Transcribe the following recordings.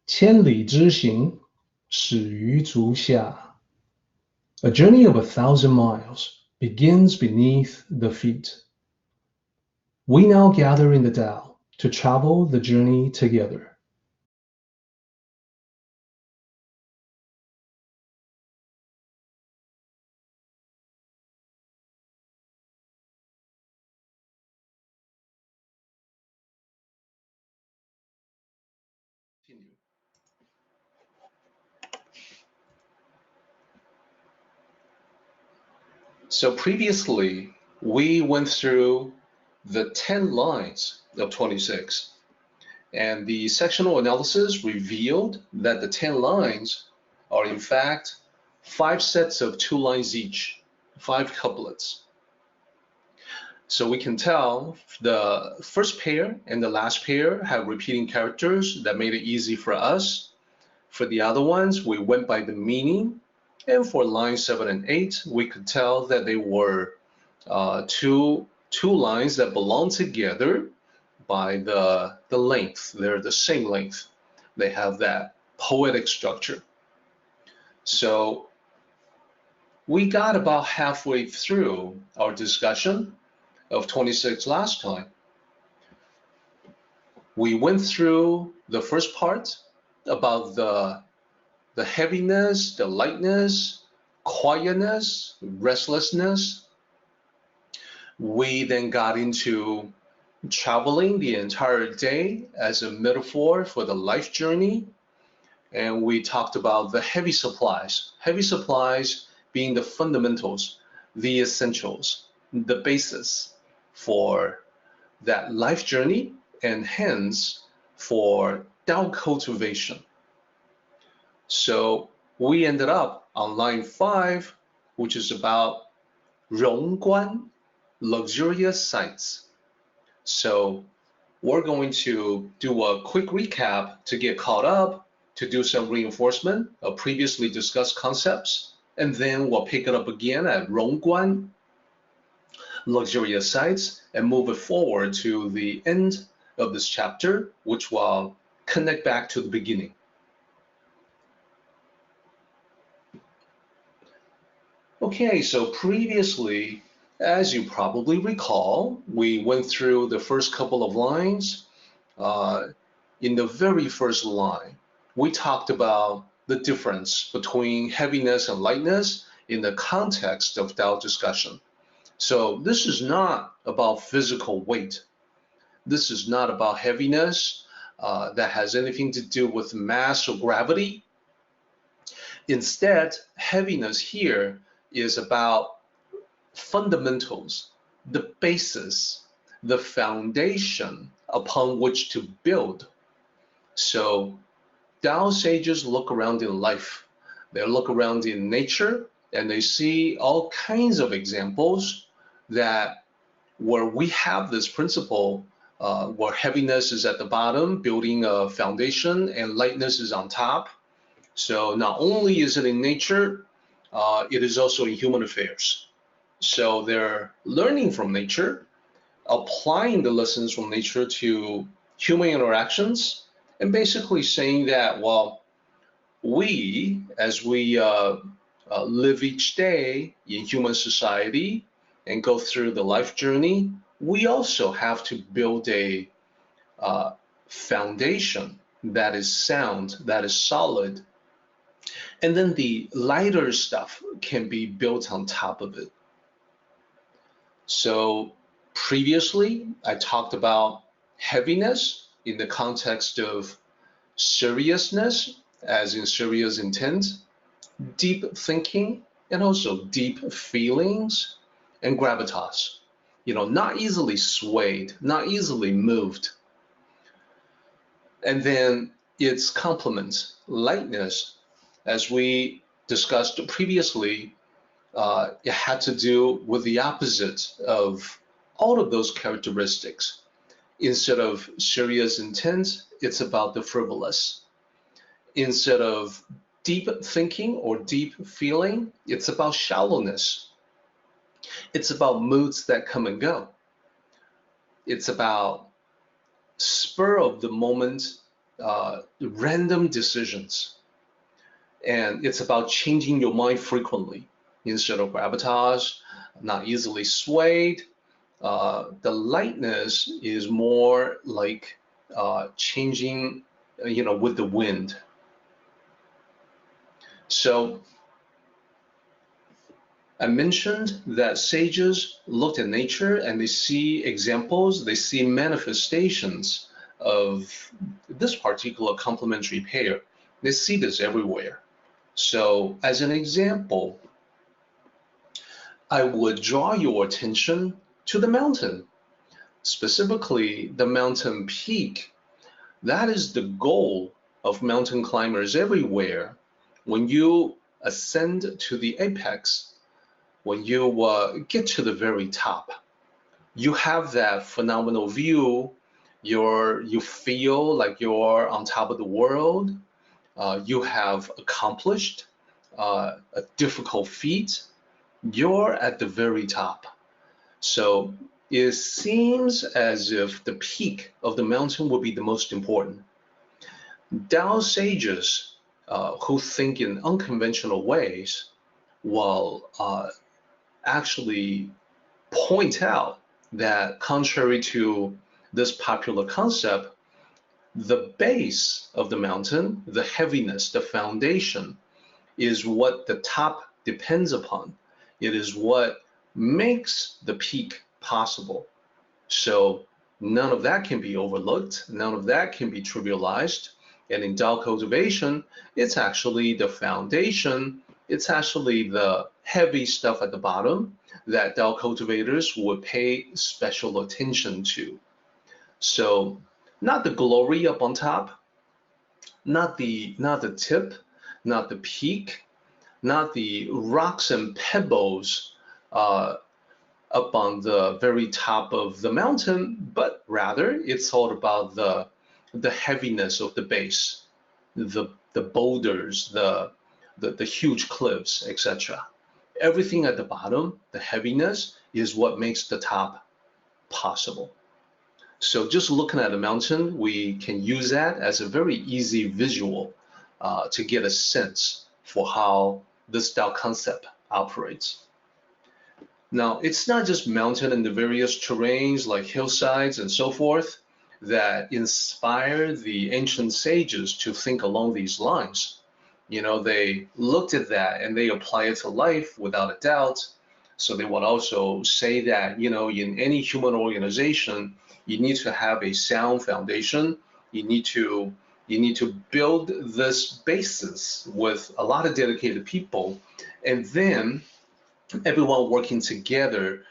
千里之行，始于足下。A journey of 1,000 miles begins beneath the feet. We now gather in the Tao to travel the journey together. So previously, we went through the 10 lines of 26, and the sectional analysis revealed that the 10 lines are in fact 5 sets of 2 lines each, 5 couplets. So we can tell the first pair and the last pair have repeating characters that made it easy for us. For the other ones, we went by the meaning. And for lines 7 and 8, we could tell that they were two lines that belong together by the length. They're the same length. They have that poetic structure. So we got about halfway through our discussion of 26 last time. We went through the first part about the heaviness, the lightness, quietness, restlessness. We then got into traveling the entire day as a metaphor for the life journey. And we talked about the heavy supplies being the fundamentals, the essentials, the basis for that life journey, and hence for Tao cultivation. So we ended up on line 5, which is about 荣观, luxurious sights. So we're going to do a quick recap to get caught up, to do some reinforcement of previously discussed concepts, and then we'll pick it up again at 荣观, luxurious sights, and move it forward to the end of this chapter, which will connect back to the beginning. Okay, so previously, as you probably recall, we went through the first couple of lines. In the very first line, we talked about the difference between heaviness and lightness in the context of Tao discussion. So this is not about physical weight. This is not about heaviness that has anything to do with mass or gravity. Instead, heaviness here is about fundamentals, the basis, the foundation upon which to build. So Tao sages look around in life, they look around in nature, and they see all kinds of examples that where we have this principle where heaviness is at the bottom, building a foundation, and lightness is on top. So not only is it in nature, it is also in human affairs. So they're learning from nature, applying the lessons from nature to human interactions, and basically saying that, well, we, as we live each day in human society and go through the life journey, we also have to build a foundation that is sound, that is solid. And then the lighter stuff can be built on top of it. So previously, I talked about heaviness in the context of seriousness, as in serious intent, deep thinking, and also deep feelings, and gravitas. Not easily swayed, not easily moved. And then its complement, lightness, as we discussed previously, it had to do with the opposite of all of those characteristics. Instead of serious intent, it's about the frivolous. Instead of deep thinking or deep feeling, it's about shallowness. It's about moods that come and go. It's about spur of the moment random decisions. And it's about changing your mind frequently instead of gravitas, not easily swayed. The lightness is more like changing, with the wind. So I mentioned that sages looked at nature and they see examples, they see manifestations of this particular complementary pair. They see this everywhere. So as an example, I would draw your attention to the mountain, specifically the mountain peak. That is the goal of mountain climbers everywhere. When you ascend to the apex, when you get to the very top, you have that phenomenal view. You feel like you're on top of the world. You have accomplished a difficult feat. You're at the very top. So it seems as if the peak of the mountain will be the most important. Tao sages who think in unconventional ways will actually point out that contrary to this popular concept, the base of the mountain, the heaviness, the foundation, is what the top depends upon. It is what makes the peak possible. So none of that can be overlooked. None of that can be trivialized. And in Tao cultivation, it's actually the foundation. It's actually the heavy stuff at the bottom that Tao cultivators would pay special attention to. So not the glory up on top, not the tip, not the peak, not the rocks and pebbles up on the very top of the mountain, but rather it's all about the heaviness of the base, the boulders, the huge cliffs, etc. Everything at the bottom, the heaviness, is what makes the top possible. So just looking at a mountain, we can use that as a very easy visual to get a sense for how this Tao concept operates. Now, it's not just mountain and the various terrains like hillsides and so forth that inspire the ancient sages to think along these lines. They looked at that and they apply it to life without a doubt. So they would also say that, in any human organization, you need to have a sound foundation. You need to build this basis with a lot of dedicated people, and then everyone working together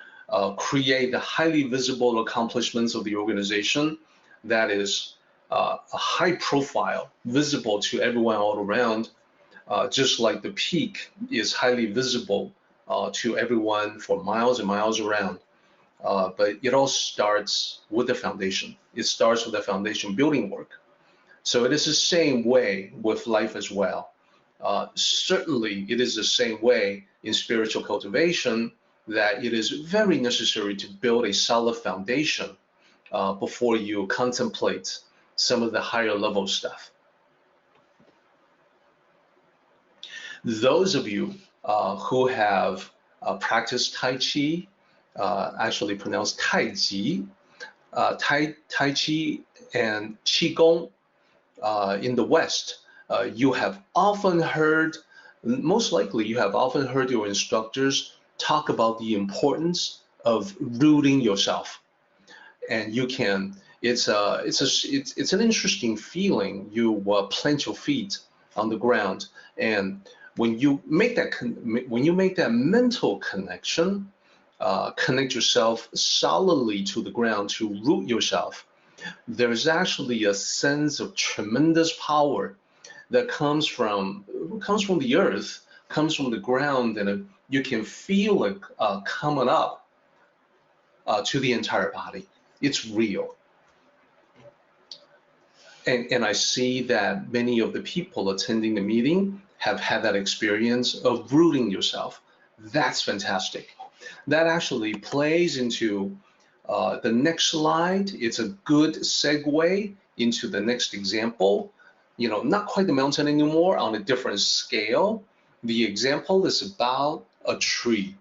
create the highly visible accomplishments of the organization that is a high profile, visible to everyone all around, just like the peak is highly visible to everyone for miles and miles around. But it all starts with the foundation. It starts with the foundation building work. So it is the same way with life as well. Certainly, it is the same way in spiritual cultivation, that it is very necessary to build a solid foundation before you contemplate some of the higher level stuff. Those of you who have practiced Tai Chi, actually pronounced Tai Chi, Tai Chi and Qigong in the West, you have often heard, most likely you have often heard your instructors talk about the importance of rooting yourself. And you can, it's an interesting feeling. You plant your feet on the ground, and when you make that mental connection, connect yourself solidly to the ground, to root yourself, there's actually a sense of tremendous power that comes from the earth, comes from the ground, and you can feel it coming up to the entire body. It's real. And I see that many of the people attending the meeting have had that experience of rooting yourself. That's fantastic. That actually plays into the next slide. It's a good segue into the next example. Not quite the mountain anymore, on a different scale. The example is about a tree.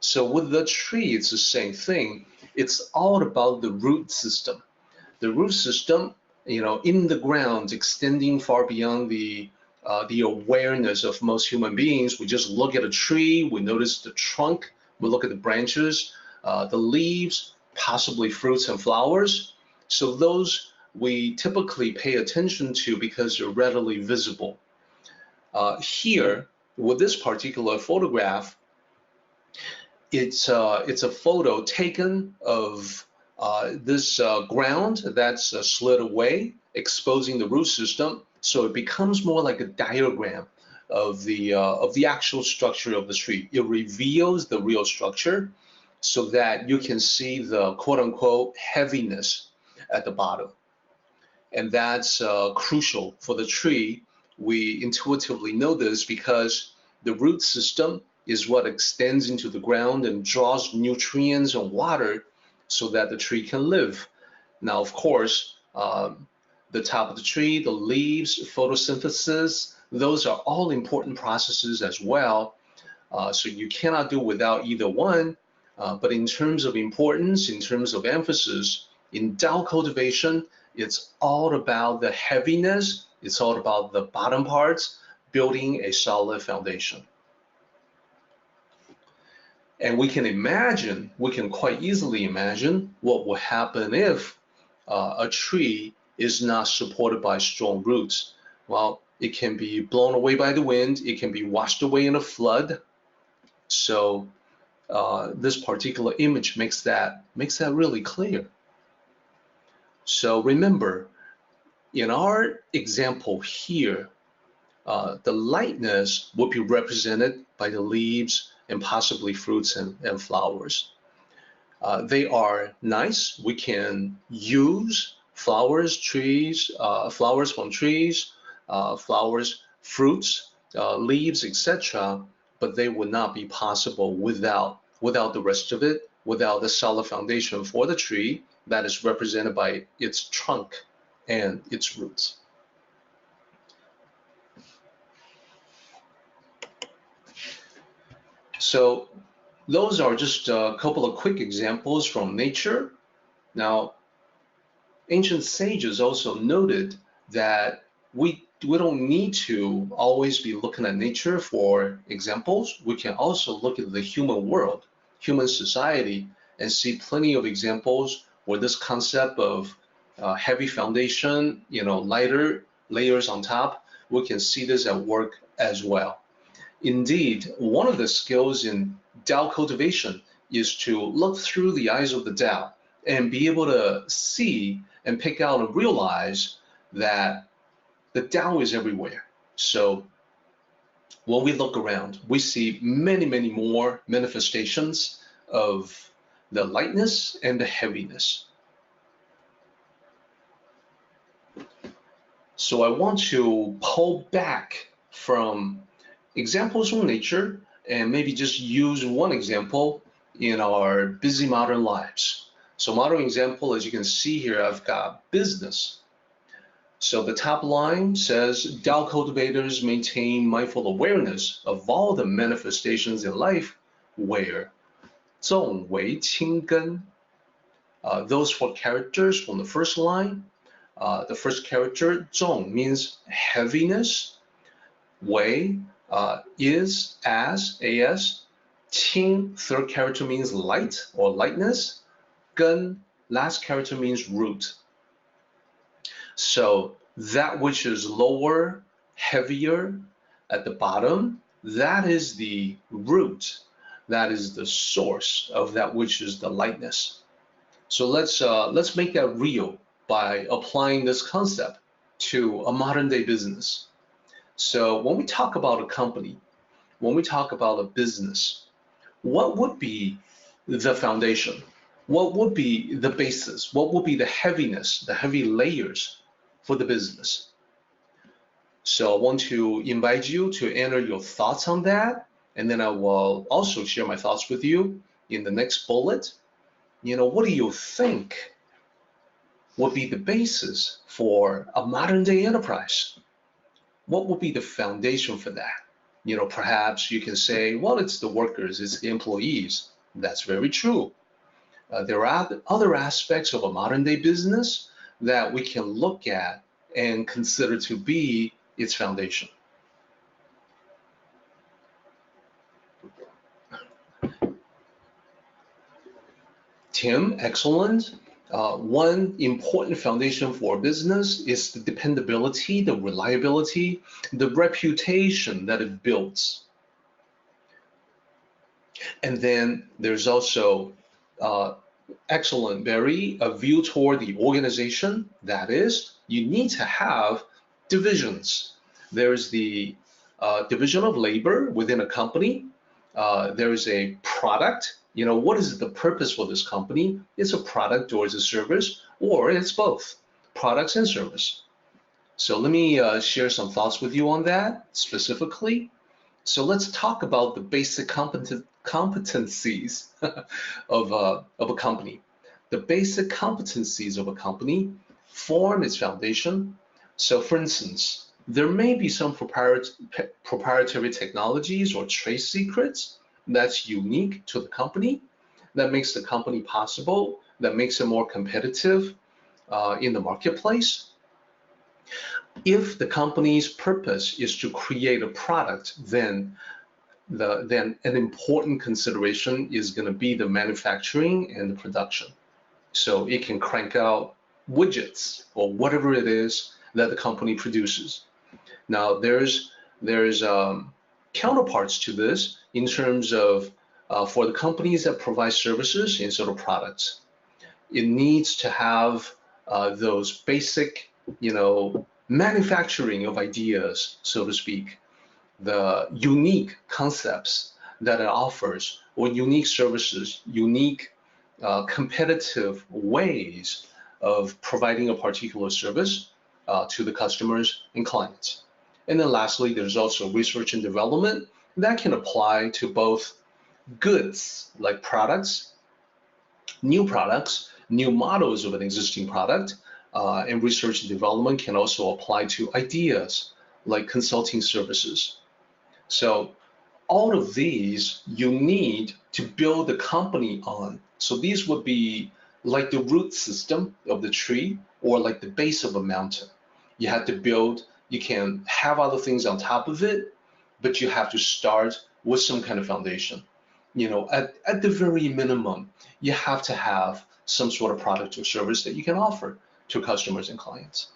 So with the tree, it's the same thing. It's all about the root system. The root system, in the ground, extending far beyond the awareness of most human beings. We just look at a tree, we notice the trunk, we look at the branches, the leaves, possibly fruits and flowers. So those we typically pay attention to because they're readily visible. Here, with this particular photograph, it's a photo taken of this ground that's slid away, exposing the root system. So it becomes more like a diagram of the actual structure of the tree. It reveals the real structure so that you can see the quote-unquote heaviness at the bottom. And that's crucial for the tree. We intuitively know this because the root system is what extends into the ground and draws nutrients and water so that the tree can live. Now, of course, the top of the tree, the leaves, photosynthesis, those are all important processes as well. So you cannot do without either one. But in terms of importance, in terms of emphasis, in Tao cultivation, it's all about the heaviness. It's all about the bottom parts, building a solid foundation. And we can quite easily imagine what will happen if a tree is not supported by strong roots. Well, it can be blown away by the wind. It can be washed away in a flood. So this particular image makes that really clear. So remember, in our example here, the lightness would be represented by the leaves and possibly fruits and flowers. They are nice. We can use flowers, trees, flowers from trees, flowers, fruits, leaves, etc. But they would not be possible without the rest of it, without the solid foundation for the tree that is represented by its trunk and its roots. So those are just a couple of quick examples from nature. Now, ancient sages also noted that we don't need to always be looking at nature for examples. We can also look at the human world, human society, and see plenty of examples where this concept of heavy foundation, lighter layers on top, we can see this at work as well. Indeed, one of the skills in Tao cultivation is to look through the eyes of the Tao and be able to see and pick out and realize that the Tao is everywhere. So when we look around, we see many, many more manifestations of the lightness and the heaviness. So I want to pull back from examples from nature and maybe just use one example in our busy modern lives. So modern example, as you can see here, I've got business. So the top line says, Tao cultivators maintain mindful awareness of all the manifestations in life where 重为轻根. Those 4 characters from the first line. The first character, 重, means heaviness. 为 is, as, qing, third character means light or lightness. Gen, last character means root. So that which is lower, heavier at the bottom, that is the root. That is the source of that which is the lightness. So let's make that real by applying this concept to a modern day business. So when we talk about a company, when we talk about a business, what would be the foundation? What would be the basis? What would be the heaviness, the heavy layers for the business? So I want to invite you to enter your thoughts on that, and then I will also share my thoughts with you in the next bullet. What do you think? would be the basis for a modern day enterprise? What would be the foundation for that? Perhaps you can say, well, it's the workers, it's the employees. That's very true. There are other aspects of a modern day business that we can look at and consider to be its foundation. Tim, excellent. One important foundation for a business is the dependability, the reliability, the reputation that it builds. And then there's also excellent, Barry, a view toward the organization. That is, you need to have divisions. There's the division of labor within a company. There is a product. What is the purpose for this company? It's a product or it's a service, or it's both, products and service. So let me share some thoughts with you on that specifically. So let's talk about the basic competencies of a company. The basic competencies of a company form its foundation. So for instance, there may be some proprietary technologies or trade secrets that's unique to the company, that makes the company possible, that makes it more competitive in the marketplace. If the company's purpose is to create a product, then an important consideration is going to be the manufacturing and the production. So it can crank out widgets or whatever it is that the company produces. Now there's counterparts to this in terms of for the companies that provide services instead of products. It needs to have those basic, manufacturing of ideas, so to speak, the unique concepts that it offers, or unique services, unique competitive ways of providing a particular service to the customers and clients. And then lastly, there's also research and development that can apply to both goods like products, new models of an existing product, and research and development can also apply to ideas like consulting services. So all of these you need to build a company on. So these would be like the root system of the tree or like the base of a mountain. You have to build, you can have other things on top of it, but you have to start with some kind of foundation. At the very minimum, you have to have some sort of product or service that you can offer to customers and clients.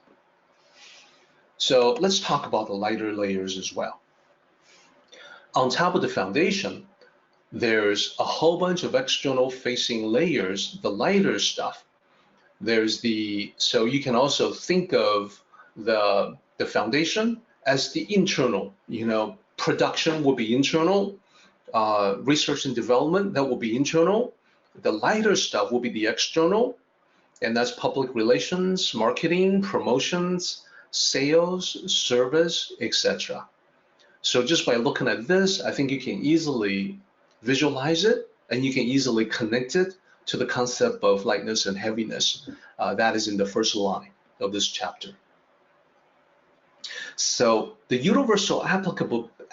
So let's talk about the lighter layers as well. On top of the foundation, there's a whole bunch of external facing layers, the lighter stuff. So you can also think of the foundation as the internal, production will be internal, research and development, that will be internal. The lighter stuff will be the external, and that's public relations, marketing, promotions, sales, service, etc. So just by looking at this, I think you can easily visualize it and you can easily connect it to the concept of lightness and heaviness that is in the first line of this chapter. So the universal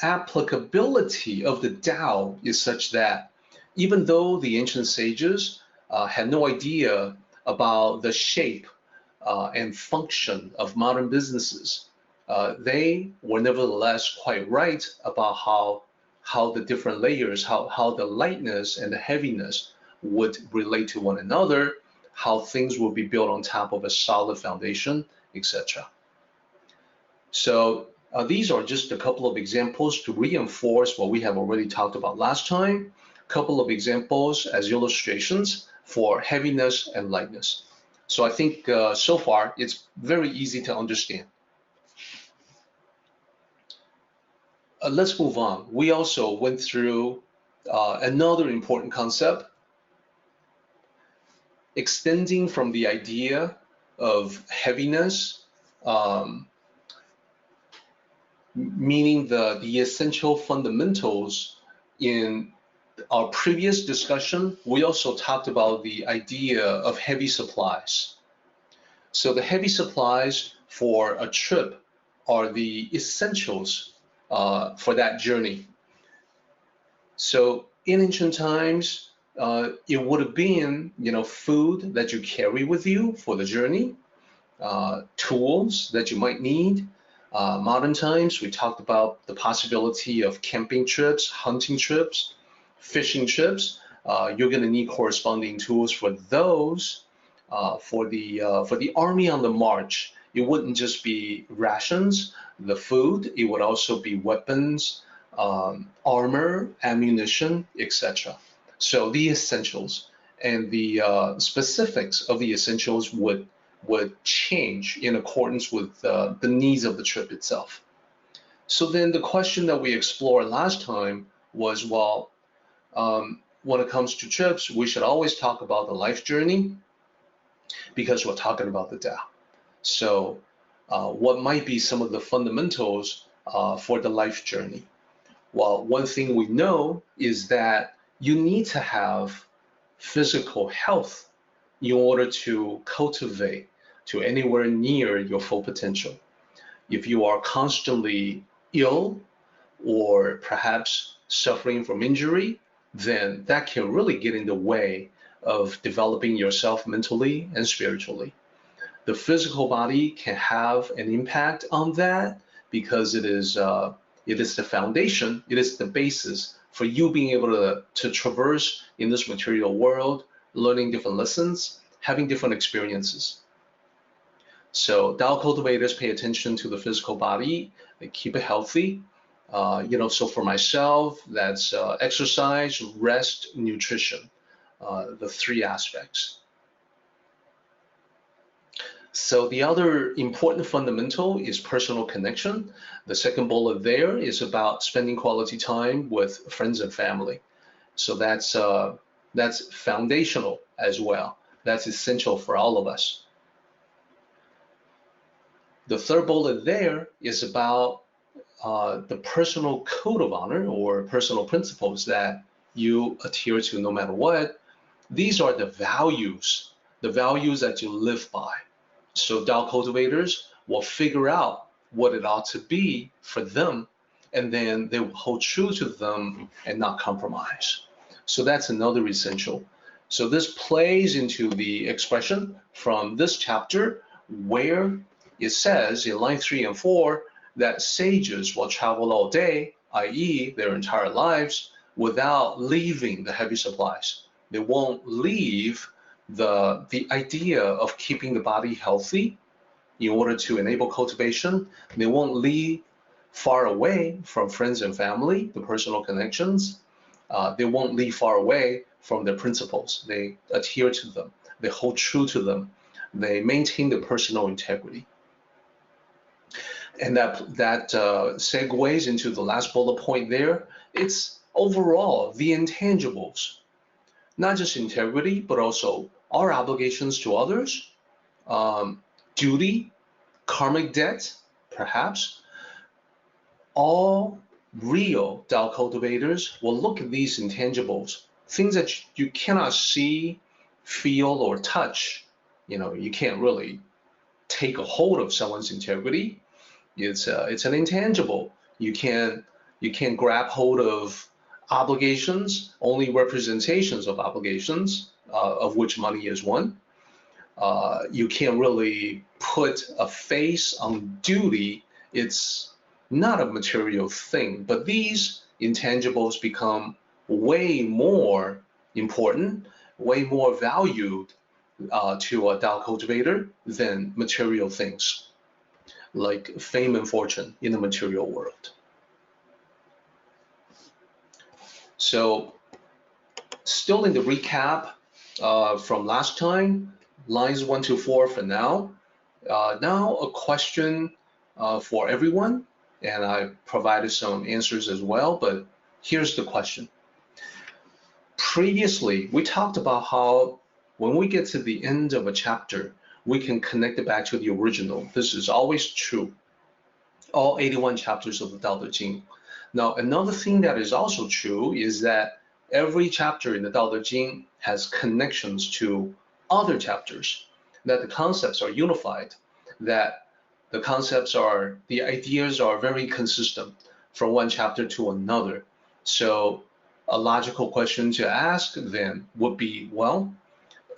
applicability of the Tao is such that even though the ancient sages had no idea about the shape and function of modern businesses, they were nevertheless quite right about how the different layers, how the lightness and the heaviness would relate to one another, how things will be built on top of a solid foundation, etc. So these are just a couple of examples to reinforce what we have already talked about last time. A couple of examples as illustrations for heaviness and lightness. So I think so far it's very easy to understand. Let's move on. We also went through another important concept, extending from the idea of heaviness, meaning the essential fundamentals. In our previous discussion, we also talked about the idea of heavy supplies. So the heavy supplies for a trip are the essentials for that journey. So in ancient times, it would have been, food that you carry with you for the journey, tools that you might need. Modern times, we talked about the possibility of camping trips, hunting trips, fishing trips. You're going to need corresponding tools for those. For the army on the march, it wouldn't just be rations, the food. It would also be weapons, armor, ammunition, etc. So the essentials and the specifics of the essentials would change in accordance with the needs of the trip itself. So then the question that we explored last time was, well, when it comes to trips, we should always talk about the life journey because we're talking about the Tao. So what might be some of the fundamentals for the life journey? Well, one thing we know is that you need to have physical health in order to cultivate to anywhere near your full potential. If you are constantly ill or perhaps suffering from injury, then that can really get in the way of developing yourself mentally and spiritually. The physical body can have an impact on that because it is the foundation, it is the basis for you being able to traverse in this material world, learning different lessons, having different experiences. So Tao cultivators pay attention to the physical body, they keep it healthy. So for myself, that's exercise, rest, nutrition, the three aspects. So the other important fundamental is personal connection. The second bullet there is about spending quality time with friends and family. So that's foundational as well. That's essential for all of us. The third bullet there is about the personal code of honor or personal principles that you adhere to no matter what. These are the values that you live by. So Tao cultivators will figure out what it ought to be for them, and then they will hold true to them and not compromise. So that's another essential. So this plays into the expression from this chapter where it says in line 3 and 4 that sages will travel all day, i.e. their entire lives, without leaving the heavy supplies. They won't leave the idea of keeping the body healthy in order to enable cultivation. They won't leave far away from friends and family, the personal connections. They won't leave far away from their principles. They adhere to them. They hold true to them. They maintain their personal integrity. And that segues into the last bullet point there. It's overall the intangibles, not just integrity, but also our obligations to others, duty, karmic debt, perhaps. All real Tao cultivators will look at these intangibles, things that you cannot see, feel, or touch. You can't really take a hold of someone's integrity. It's an intangible. You can't grab hold of obligations, only representations of obligations, of which money is one. You can't really put a face on duty. It's not a material thing, but these intangibles become way more important, way more valued to a Tao cultivator than material things like fame and fortune in the material world. So still in the recap from last time, lines 1 to 4 for now. Now a question for everyone, and I provided some answers as well, but here's the question. Previously, we talked about how when we get to the end of a chapter, we can connect it back to the original. This is always true. All 81 chapters of the Tao Te Ching. Now, another thing that is also true is that every chapter in the Tao Te Ching has connections to other chapters. that the concepts are unified, that the ideas are very consistent from one chapter to another. So a logical question to ask then would be, well,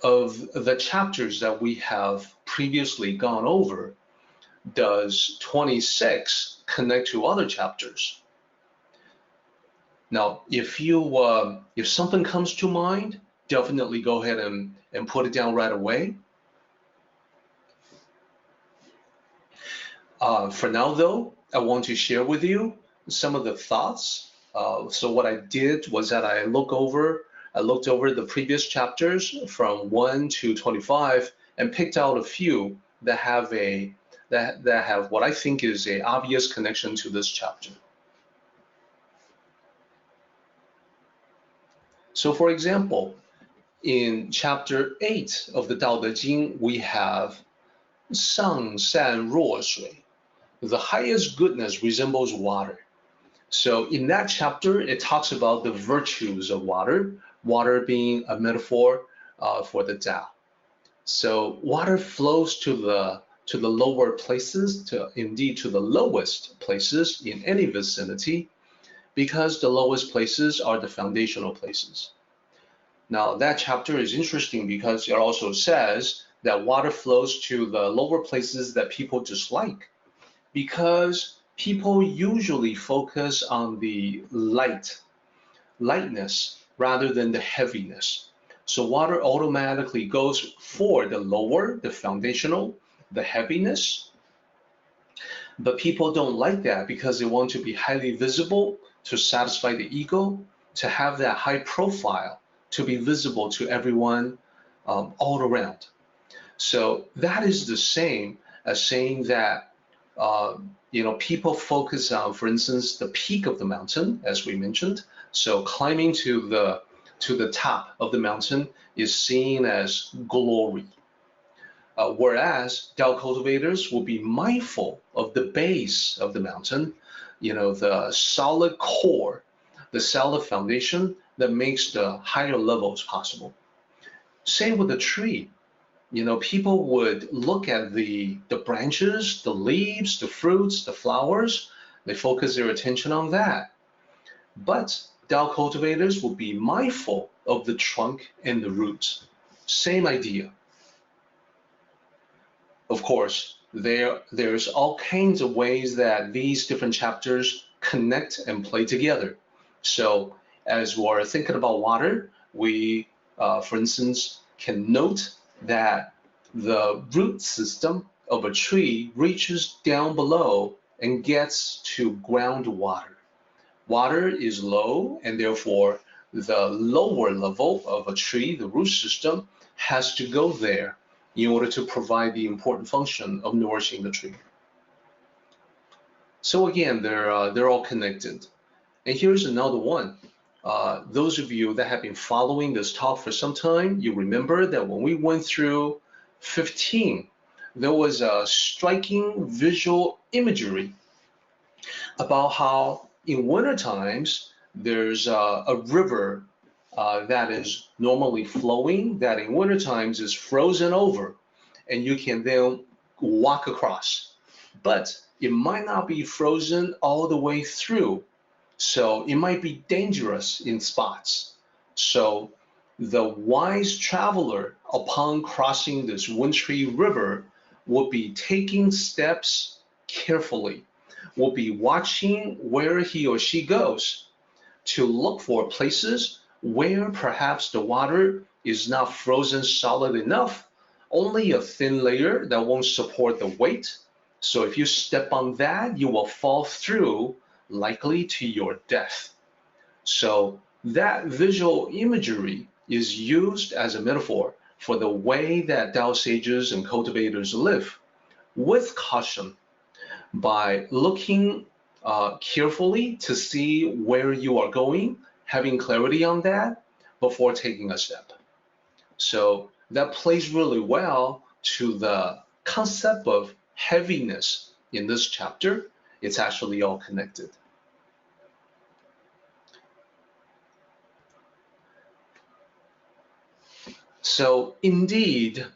of the chapters that we have previously gone over, does 26 connect to other chapters? Now, if something comes to mind, definitely go ahead and put it down right away. For now, though, I want to share with you some of the thoughts. So what I did was that I looked over the previous chapters from 1 to 25 and picked out a few that have what I think is an obvious connection to this chapter. So for example, in chapter 8 of the Tao Te Ching, we have 上善若水. The highest goodness resembles water. So in that chapter, it talks about the virtues of water, water being a metaphor for the Tao. So water flows to the lower places, indeed to the lowest places in any vicinity, because the lowest places are the foundational places. Now that chapter is interesting because it also says that water flows to the lower places that people dislike, because people usually focus on the lightness rather than the heaviness. So water automatically goes for the lower, the foundational, the heaviness. But people don't like that because they want to be highly visible, to satisfy the ego, to have that high profile, to be visible to everyone all around. So that is the same as saying that people focus on, for instance, the peak of the mountain, as we mentioned. So climbing to the top of the mountain is seen as glory. Whereas Tao cultivators will be mindful of the base of the mountain, the solid core, the solid foundation that makes the higher levels possible. Same with the tree. People would look at the branches, the leaves, the fruits, the flowers. They focus their attention on that. But Tao cultivators will be mindful of the trunk and the roots. Same idea. Of course, there's all kinds of ways that these different chapters connect and play together. So as we're thinking about water, we, for instance, can note that the root system of a tree reaches down below and gets to groundwater. Water is low, and therefore the lower level of a tree, the root system, has to go there in order to provide the important function of nourishing the tree. So again, they're all connected. And here's another one. Those of you that have been following this talk for some time, you remember that when we went through 15, there was a striking visual imagery about how in winter times there's a river that is normally flowing, that in winter times is frozen over, and you can then walk across. But it might not be frozen all the way through, so it might be dangerous in spots. So the wise traveler, upon crossing this wintry river, will be taking steps carefully, will be watching where he or she goes to look for places where perhaps the water is not frozen solid enough, only a thin layer that won't support the weight. So if you step on that, you will fall through, likely to your death. So that visual imagery is used as a metaphor for the way that Tao sages and cultivators live, with caution, by looking carefully to see where you are going, having clarity on that before taking a step. So that plays really well to the concept of heaviness in this chapter. It's actually all connected. So indeed,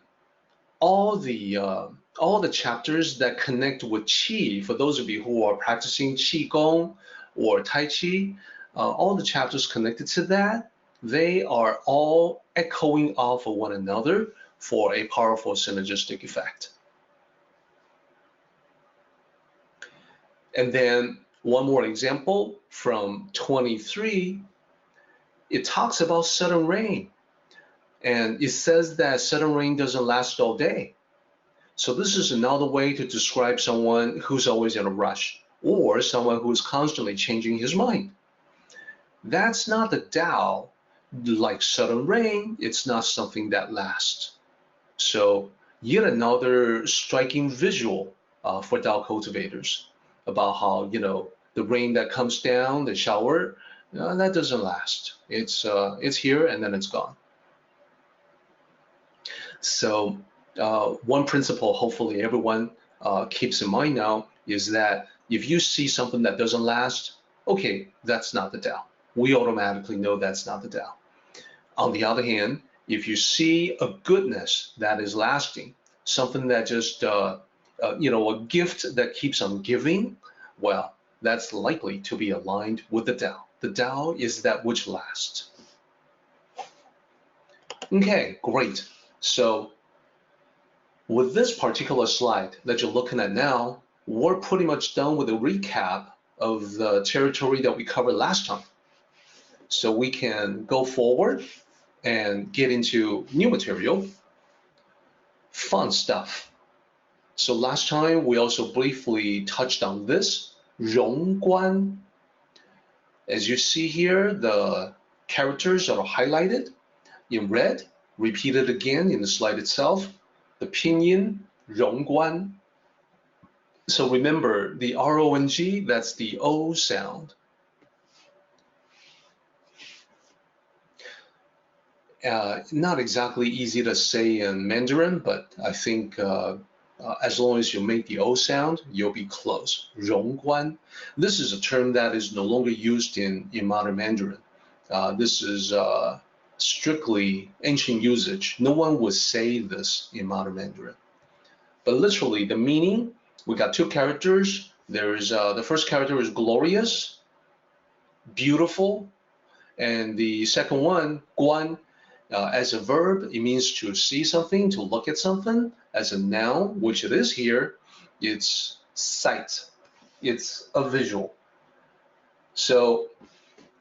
all the chapters that connect with qi, for those of you who are practicing qigong or tai chi, all the chapters connected to that, they are all echoing off of one another for a powerful synergistic effect. And then one more example from 23, it talks about sudden rain. And it says that sudden rain doesn't last all day. So this is another way to describe someone who's always in a rush, or someone who's constantly changing his mind. That's not the Tao. Like sudden rain, it's not something that lasts. So yet another striking visual for Tao cultivators about how, you know, the rain that comes down, the shower, that doesn't last. It's here and then it's gone. So one principle hopefully everyone keeps in mind now is that if you see something that doesn't last, okay, that's not the Tao. We automatically know that's not the Tao. On the other hand, if you see a goodness that is lasting, something that just, you know, a gift that keeps on giving, well, that's likely to be aligned with the Tao. The Tao is that which lasts. Okay, great. So with this particular slide that you're looking at now, we're pretty much done with a recap of the territory that we covered last time. So we can go forward and get into new material, fun stuff. So last time we also briefly touched on this, 荣观. As you see here, the characters are highlighted in red, repeated again in the slide itself, the pinyin, 荣观. So remember the R-O-N-G, that's the O sound. Not exactly easy to say in Mandarin, but I think as long as you make the O sound, you'll be close. 荣观. This is a term that is no longer used in modern Mandarin. This is strictly ancient usage. No one would say this in modern Mandarin. But literally, the meaning, we got two characters. There is the first character is glorious, beautiful, and the second one, 观. As a verb, it means to see something, to look at something. As a noun, which it is here, it's sight. It's a visual. So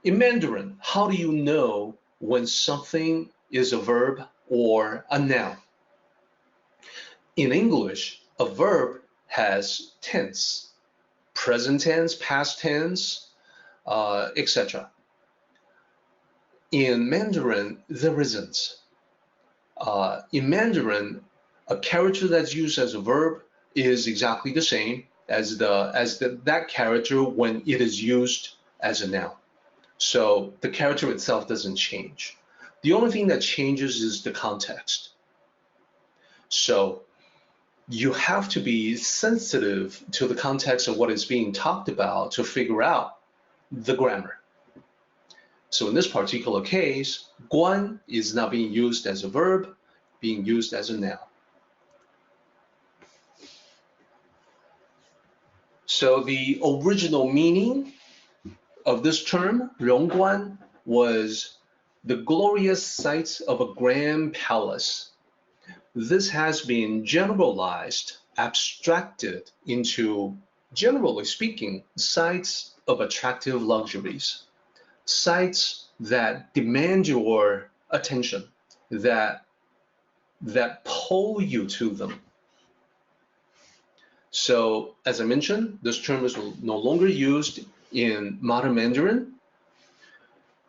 in Mandarin, how do you know when something is a verb or a noun? In English, a verb has tense, present tense, past tense, etc. In Mandarin, there isn't. In Mandarin, a character that's used as a verb is exactly the same as that character when it is used as a noun. So the character itself doesn't change. The only thing that changes is the context. So you have to be sensitive to the context of what is being talked about to figure out the grammar. So in this particular case, 观 is not being used as a verb, being used as a noun. So the original meaning of this term, 荣观, was the glorious sights of a grand palace. This has been generalized, abstracted into, generally speaking, sights of attractive luxuries. Sights that demand your attention, that pull you to them. So, as I mentioned, this term is no longer used in modern Mandarin.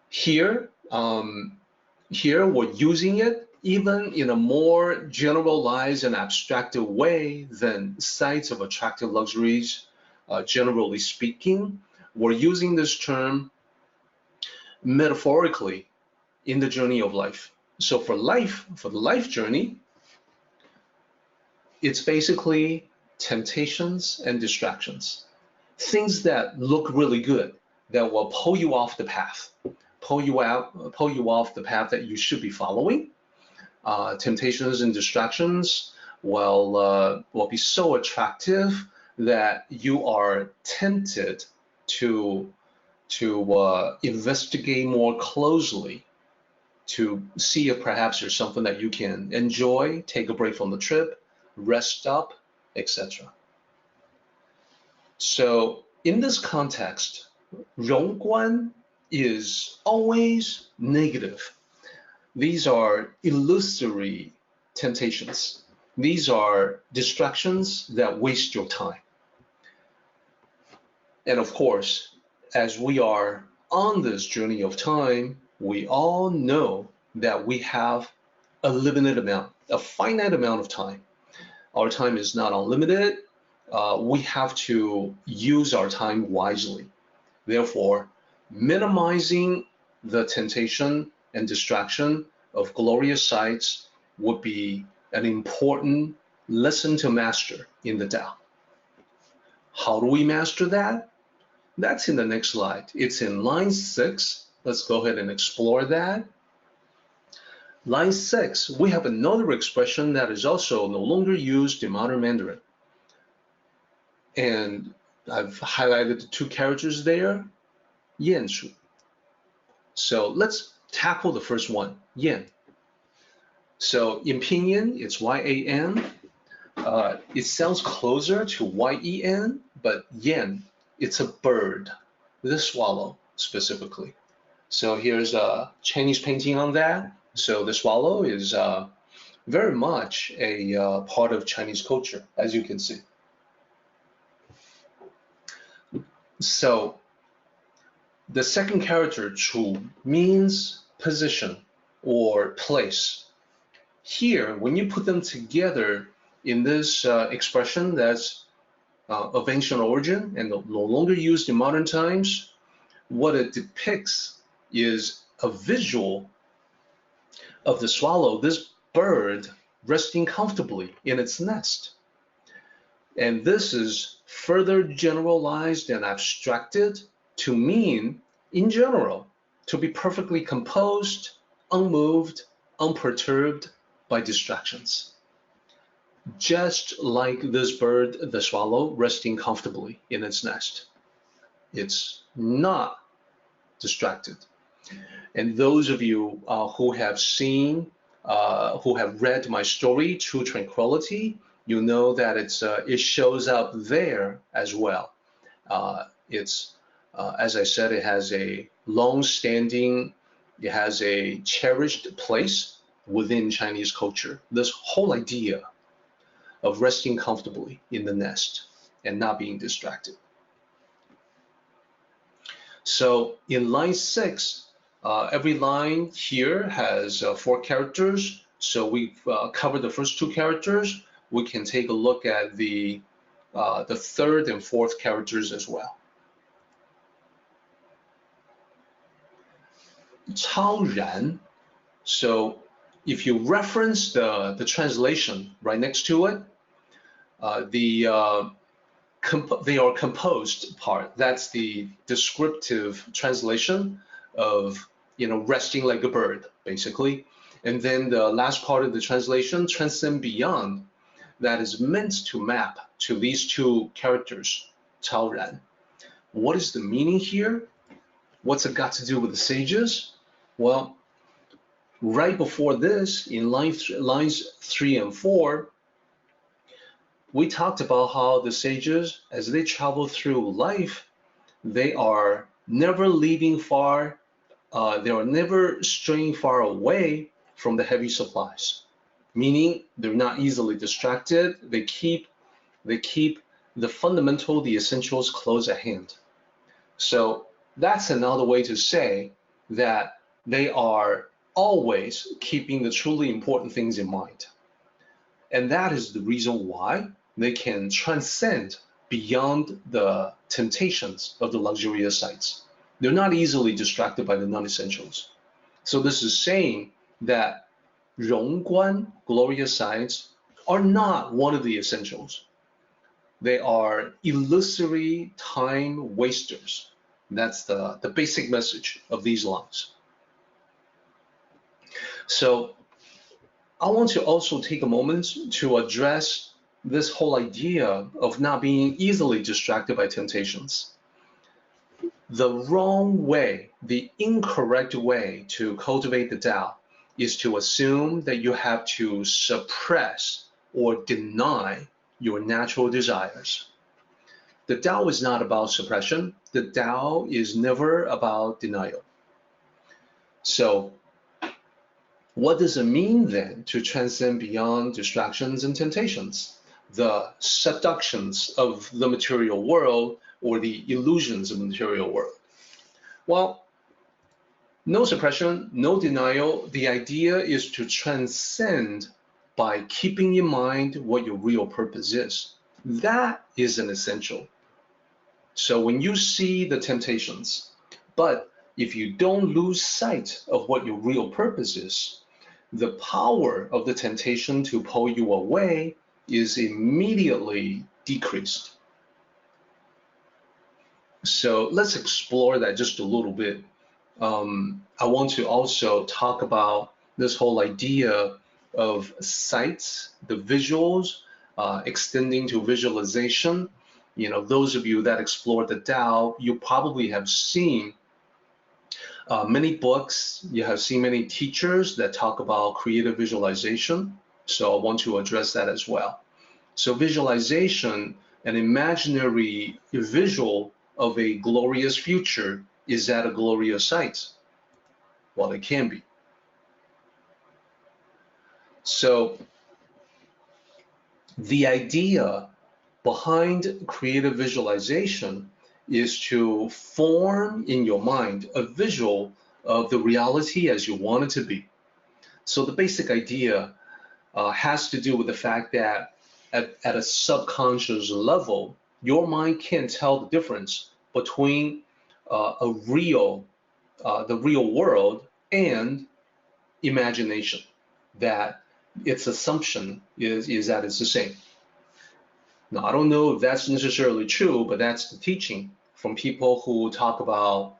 Here we're using it even in a more generalized and abstracted way than sights of attractive luxuries. Generally speaking, we're using this term metaphorically in the journey of life. So for the life journey, it's basically temptations and distractions, things that look really good, that will pull you off the path, pull you off the path that you should be following. Temptations and distractions will be so attractive that you are tempted to investigate more closely, to see if perhaps there's something that you can enjoy, take a break from the trip, rest up, etc. So in this context, 荣观 is always negative. These are illusory temptations. These are distractions that waste your time. And of course, as we are on this journey of time, we all know that we have a limited amount, a finite amount of time. Our time is not unlimited. We have to use our time wisely. Therefore, minimizing the temptation and distraction of glorious sights would be an important lesson to master in the Tao. How do we master that? That's in the next slide. It's in line 6. Let's go ahead and explore that. Line 6, we have another expression that is also no longer used in modern Mandarin. And I've highlighted the 2 characters there, 燕处. So let's tackle the first one, 燕. So in pinyin, it's Y-A-N. It sounds closer to Y-E-N, but yen, it's a bird, the swallow specifically. So here's a Chinese painting on that. So the swallow is very much a part of Chinese culture, as you can see. So the second character, 处, means position or place. Here, when you put them together in this expression that's of ancient origin and no longer used in modern times, what it depicts is a visual of the swallow, this bird resting comfortably in its nest. And this is further generalized and abstracted to mean, in general, to be perfectly composed, unmoved, unperturbed by distractions. Just like this bird, the swallow, resting comfortably in its nest. It's not distracted. And those of you who have seen, who have read my story, True Tranquility, you know that it shows up there as well. As I said, it has a long-standing, it has a cherished place within Chinese culture. This whole idea of resting comfortably in the nest and not being distracted. So in line 6, every line here has 4 characters. So we've covered the first 2 characters. We can take a look at the 3rd and 4th characters as well. 超然. So if you reference the translation right next to it, they are composed part. That's the descriptive translation of, resting like a bird, basically. And then the last part of the translation, transcend beyond, that is meant to map to these 2 characters, 超然. What is the meaning here? What's it got to do with the sages? Well, right before this, in lines 3 and 4, we talked about how the sages, as they travel through life, they are never leaving far, they are never straying far away from the heavy supplies, meaning they're not easily distracted. They keep the fundamental, the essentials close at hand. So that's another way to say that they are always keeping the truly important things in mind. And that is the reason why they can transcend beyond the temptations of the luxurious sights. They're not easily distracted by the non-essentials. So this is saying that 荣观, glorious sights, are not one of the essentials. They are illusory time wasters. That's the basic message of these lines. So I want to also take a moment to address this whole idea of not being easily distracted by temptations. The wrong way, the incorrect way to cultivate the Tao is to assume that you have to suppress or deny your natural desires. The Tao is not about suppression. The Tao is never about denial. So, what does it mean then to transcend beyond distractions and temptations, the seductions of the material world or the illusions of the material world? Well, no suppression, no denial. The idea is to transcend by keeping in mind what your real purpose is. That is an essential. So when you see the temptations, but if you don't lose sight of what your real purpose is, the power of the temptation to pull you away is immediately decreased. So let's explore that just a little bit. I want to also talk about this whole idea of sights, the visuals, extending to visualization. You know, those of you that explore the Tao, you probably have seen many books, you have seen many teachers that talk about creative visualization. So I want to address that as well. So visualization, an imaginary visual of a glorious future, is that a glorious sight? Well, it can be. So the idea behind creative visualization is to form in your mind a visual of the reality as you want it to be. So the basic idea has to do with the fact that at a subconscious level, your mind can't tell the difference between the real world and imagination, that its assumption is that it's the same. Now, I don't know if that's necessarily true, but that's the teaching from people who talk about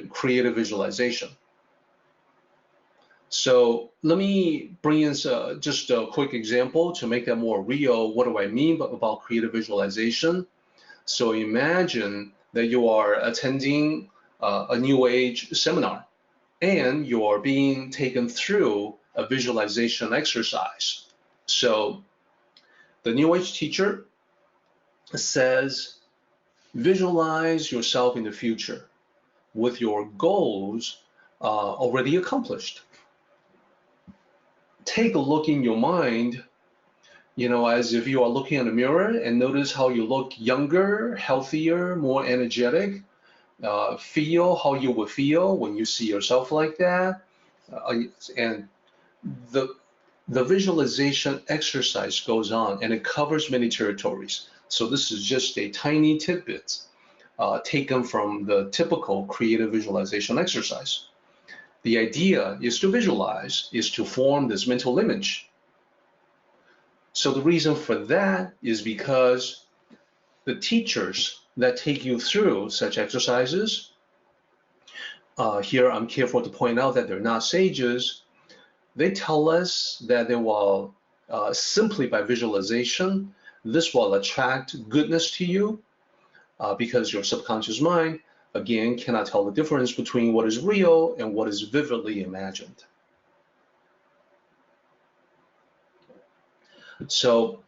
creative visualization. So let me bring in just a quick example to make that more real. What do I mean about creative visualization? So imagine that you are attending a New Age seminar and you're being taken through a visualization exercise. So the New Age teacher says, visualize yourself in the future with your goals already accomplished. Take a look in your mind, you know, as if you are looking in a mirror, and notice how you look younger, healthier, more energetic. Feel how you would feel when you see yourself like that. And the visualization exercise goes on, and it covers many territories. So this is just a tiny tidbit taken from the typical creative visualization exercise. The idea is to visualize, is to form this mental image. So the reason for that is because the teachers that take you through such exercises, here I'm careful to point out that they're not sages. They tell us that they will, simply by visualization, this will attract goodness to you because your subconscious mind, again, cannot tell the difference between what is real and what is vividly imagined. So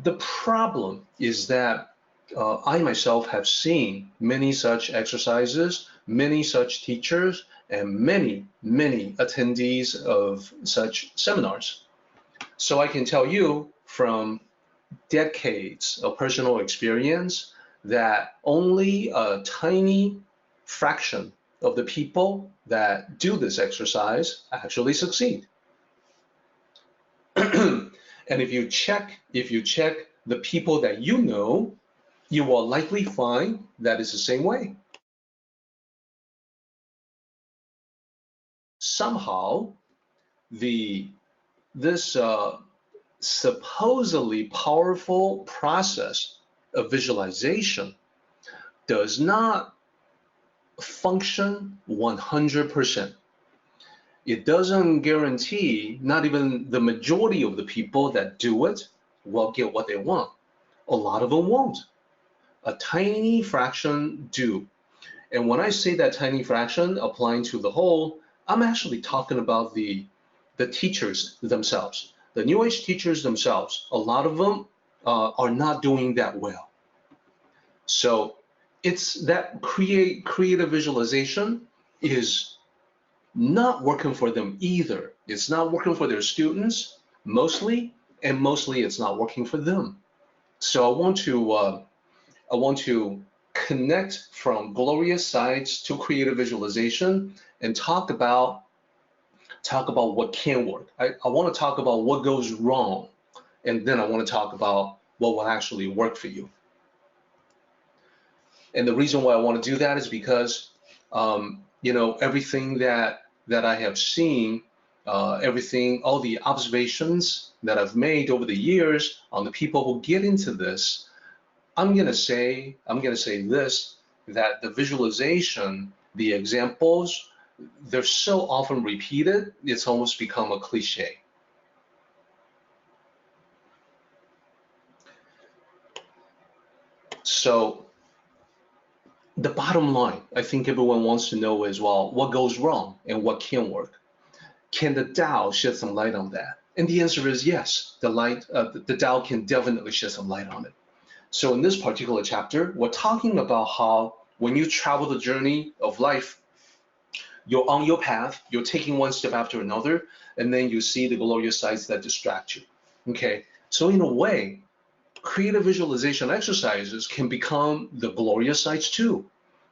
the problem is that I myself have seen many such exercises, many such teachers, and many attendees of such seminars. So I can tell you from decades of personal experience that only a tiny fraction of the people that do this exercise actually succeed. And if you check the people that you know, you will likely find that it's the same way. Somehow, this supposedly powerful process of visualization does not function 100%. it doesn't guarantee not even the majority of the people that do it will get what they want. A lot of them won't. A tiny fraction do. And when I say that tiny fraction applying to the whole, I'm actually talking about the teachers themselves. The New Age teachers themselves, a lot of them are not doing that well. So it's that creative visualization is not working for them either. It's not working for their students mostly, and mostly it's not working for them. So I want to connect from glorious sides to creative visualization and talk about what can work. I want to talk about what goes wrong, and then I want to talk about what will actually work for you. And the reason why I want to do that is because everything that I have seen, all the observations that I've made over the years on the people who get into this, I'm gonna say this, that the visualization, the examples, they're so often repeated, it's almost become a cliche. So the bottom line, I think everyone wants to know is, well, what goes wrong and what can work? Can the Tao shed some light on that? And the answer is yes, the Tao can definitely shed some light on it. So in this particular chapter, we're talking about how when you travel the journey of life, you're on your path, you're taking one step after another, and then you see the glorious sights that distract you. Okay, so in a way, creative visualization exercises can become the glorious sights too.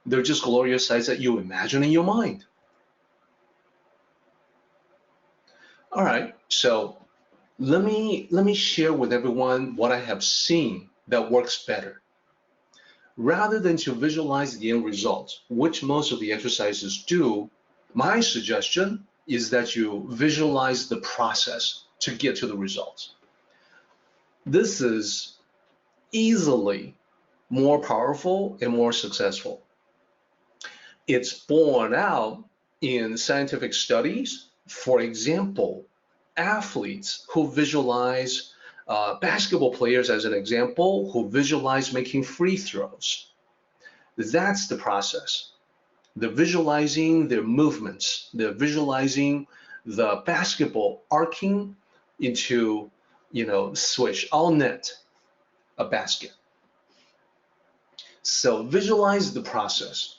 They're just glorious sights that you imagine in your mind. All right, so let me share with everyone what I have seen that works better. Rather than to visualize the end result, which most of the exercises do, my suggestion is that you visualize the process to get to the results. This is easily more powerful and more successful. It's borne out in scientific studies. For example, athletes who visualize, basketball players as an example, who visualize making free throws. That's the process. They're visualizing their movements. They're visualizing the basketball arcing into, swish, all net, a basket. So visualize the process.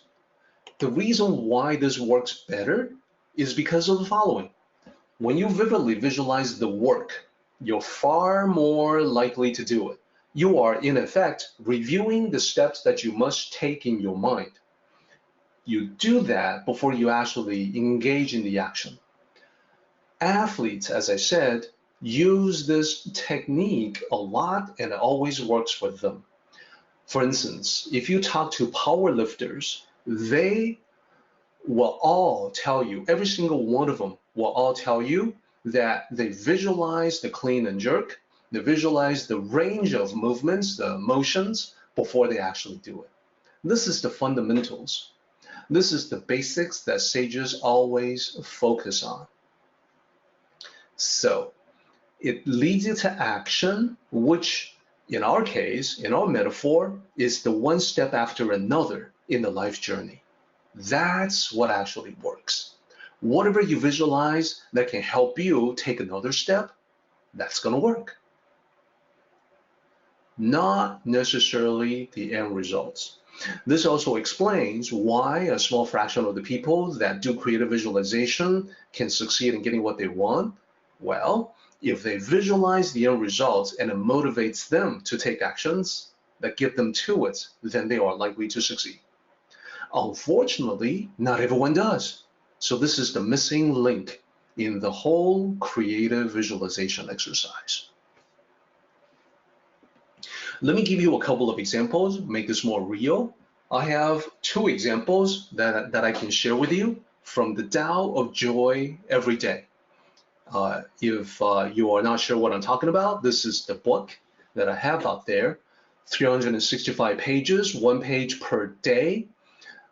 The reason why this works better is because of the following. When you vividly visualize the work, you're far more likely to do it. You are, in effect, reviewing the steps that you must take in your mind. You do that before you actually engage in the action. Athletes, as I said, use this technique a lot, and it always works for them. For instance, if you talk to powerlifters, they will all tell you, every single one of them will all tell you that they visualize the clean and jerk, they visualize the range of movements, the motions, before they actually do it. This is the fundamentals. This is the basics that sages always focus on. So it leads you to action, which in our case, in our metaphor, is the one step after another in the life journey. That's what actually works. Whatever you visualize that can help you take another step, that's going to work. Not necessarily the end results. This also explains why a small fraction of the people that do creative visualization can succeed in getting what they want. Well, if they visualize the end results and it motivates them to take actions that get them to it, then they are likely to succeed. Unfortunately, not everyone does. So this is the missing link in the whole creative visualization exercise. Let me give you a couple of examples, make this more real. I have two examples that I can share with you from the Tao of Joy every day. If you are not sure what I'm talking about, this is the book that I have out there, 365 pages, 1 page per day.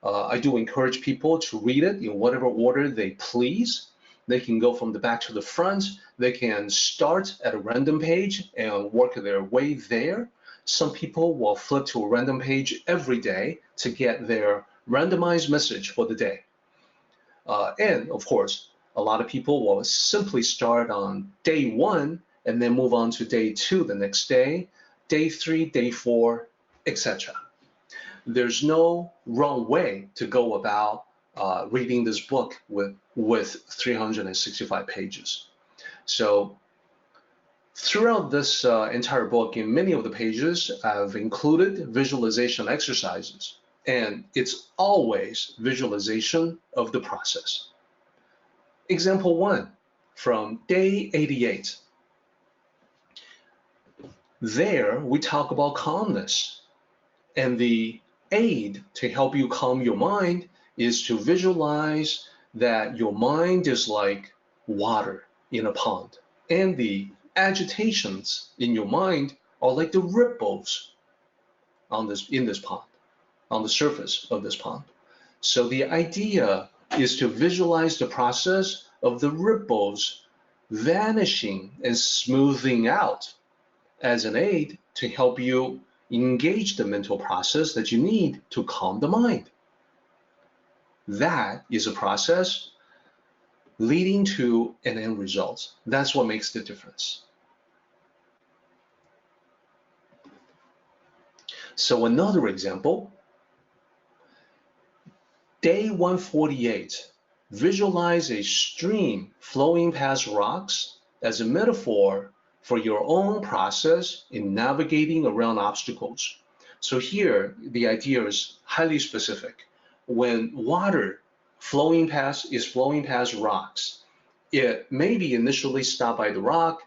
I do encourage people to read it in whatever order they please. They can go from the back to the front. They can start at a random page and work their way there. Some people will flip to a random page every day to get their randomized message for the day. And of course, a lot of people will simply start on day 1 and then move on to day 2 the next day, day 3, day 4, etc. There's no wrong way to go about reading this book with 365 pages. So throughout this entire book, in many of the pages, I've included visualization exercises, and it's always visualization of the process. Example 1 from day 88. There, we talk about calmness, and the aid to help you calm your mind is to visualize that your mind is like water in a pond, and the agitations in your mind are like the ripples in this pond, on the surface of this pond. So the idea is to visualize the process of the ripples vanishing and smoothing out as an aid to help you engage the mental process that you need to calm the mind. That is a process leading to an end result. That's what makes the difference. So another example, day 148, visualize a stream flowing past rocks as a metaphor for your own process in navigating around obstacles. So here, the idea is highly specific. When water is flowing past rocks, it may be initially stopped by the rock.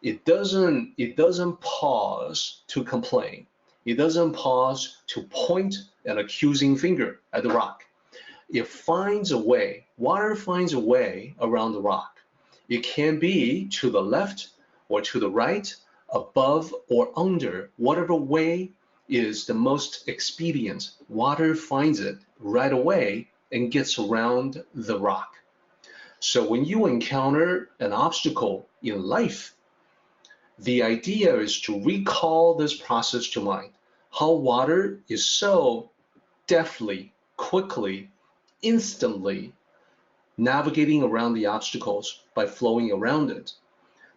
It doesn't pause to complain. It doesn't pause to point an accusing finger at the rock. It finds a way, water finds a way around the rock. It can be to the left or to the right, above or under, whatever way is the most expedient. Water finds it right away and gets around the rock. So when you encounter an obstacle in life, the idea is to recall this process to mind, how water is so deftly, quickly, instantly navigating around the obstacles by flowing around it.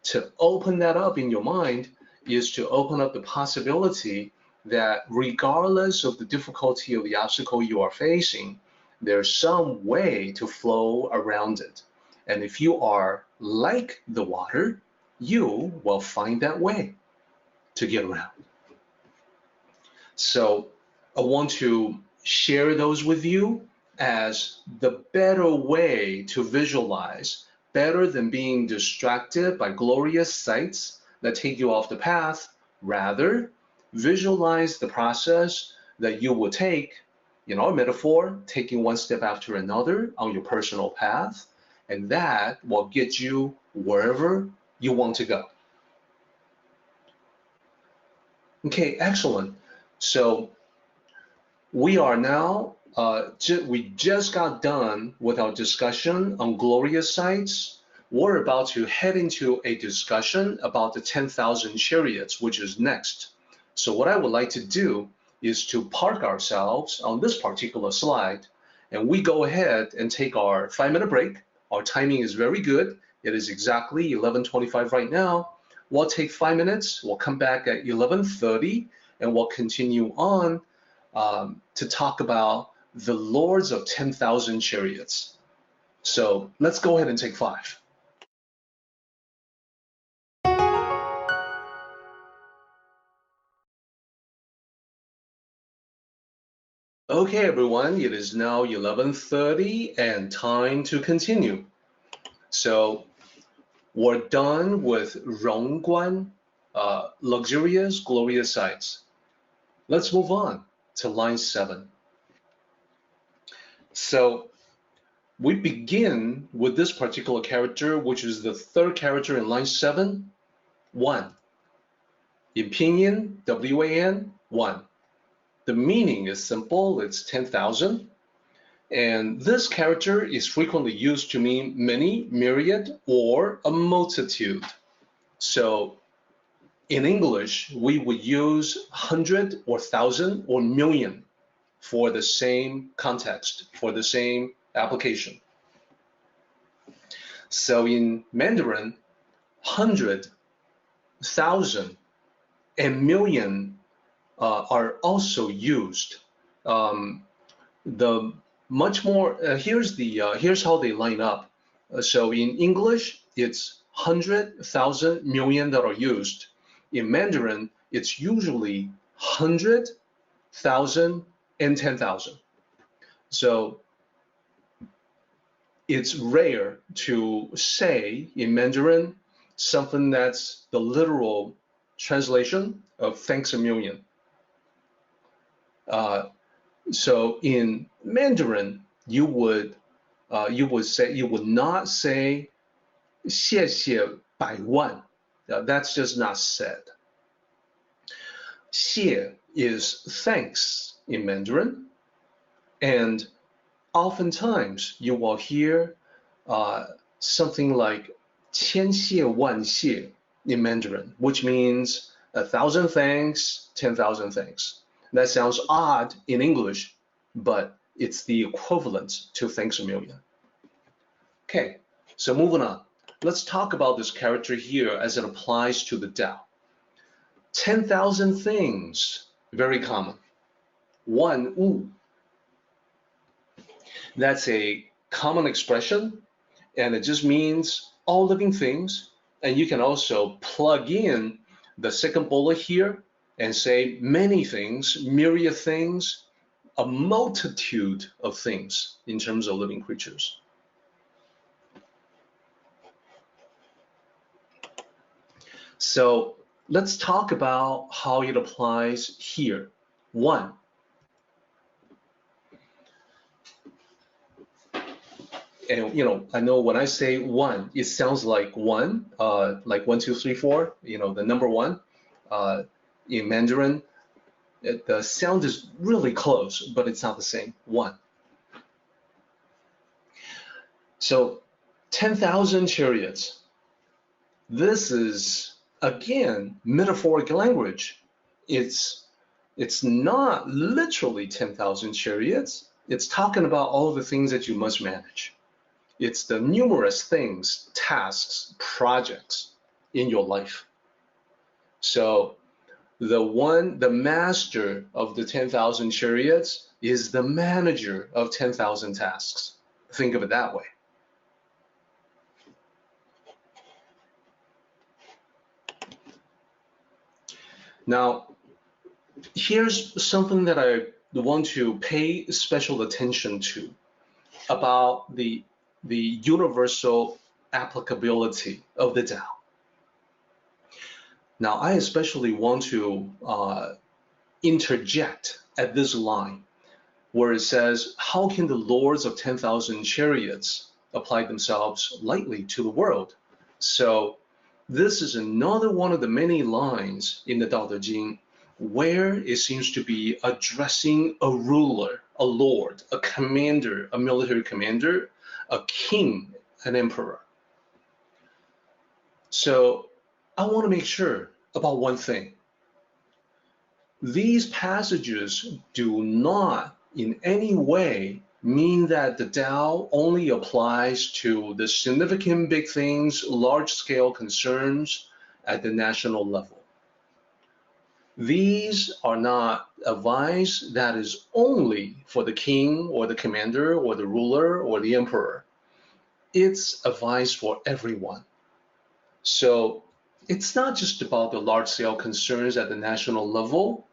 To open that up in your mind is to open up the possibility that regardless of the difficulty of the obstacle you are facing, there's some way to flow around it. And if you are like the water, you will find that way to get around. So I want to share those with you as the better way to visualize, better than being distracted by glorious sights that take you off the path. Rather, visualize the process that you will take, in our metaphor, taking one step after another on your personal path, and that will get you wherever you want to go. Okay, excellent. So we are now, we just got done with our discussion on glorious sights. We're about to head into a discussion about the 10,000 Chariots, which is next. So what I would like to do is to park ourselves on this particular slide, and we go ahead and take our 5-minute break. Our timing is very good. It is exactly 11:25 right now. We'll take 5 minutes. We'll come back at 11:30, and we'll continue on to talk about the Lords of 10,000 Chariots. So let's go ahead and take 5. Okay, everyone, it is now 11:30 and time to continue. So we're done with 荣观, luxurious, glorious sights. Let's move on to line 7. So we begin with this particular character, which is the third character in line 7, 1. In pinyin, W-A-N, 1. The meaning is simple, it's 10,000. And this character is frequently used to mean many, myriad, or a multitude. So in English, we would use 100 or 1,000 or million for the same context, for the same application. So in Mandarin, 100, 1,000, and million are also used. The much more here's how they line up. So in English, it's 100, 1,000, million that are used. In Mandarin, it's usually 100, 1,000, and 10,000. So it's rare to say in Mandarin something that's the literal translation of thanks a million. So in Mandarin, you would not say 谢谢百万. That's just not said. 谢 is thanks in Mandarin, and oftentimes you will hear something like 千谢万谢 in Mandarin, which means 1,000 thanks, 10,000 thanks. That sounds odd in English, but it's the equivalent to thanks a million. Okay, so moving on. Let's talk about this character here as it applies to the Tao. 10,000 things, very common. 万物. That's a common expression, and it just means all living things. And you can also plug in the second bullet here and say many things, myriad things, a multitude of things in terms of living creatures. So let's talk about how it applies here. 1. And I know when I say 1, it sounds like 1, like 1, 2, 3, 4. The number 1. In Mandarin, the sound is really close, but it's not the same. 1. So 10,000 chariots. This is, again, metaphoric language. It's not literally 10,000 chariots. It's talking about all the things that you must manage. It's the numerous things, tasks, projects in your life. So the master of the 10,000 chariots is the manager of 10,000 tasks. Think of it that way. Now, here's something that I want to pay special attention to about the universal applicability of the Tao. Now, I especially want to interject at this line where it says, how can the lords of 10,000 chariots apply themselves lightly to the world? So this is another one of the many lines in the Tao Te Ching where it seems to be addressing a ruler, a lord, a commander, a military commander, a king, an emperor. So I want to make sure about one thing. These passages do not in any way mean that the Tao only applies to the significant big things, large-scale concerns at the national level. These are not advice that is only for the king or the commander or the ruler or the emperor. It's advice for everyone. So it's not just about the large-scale concerns at the national level.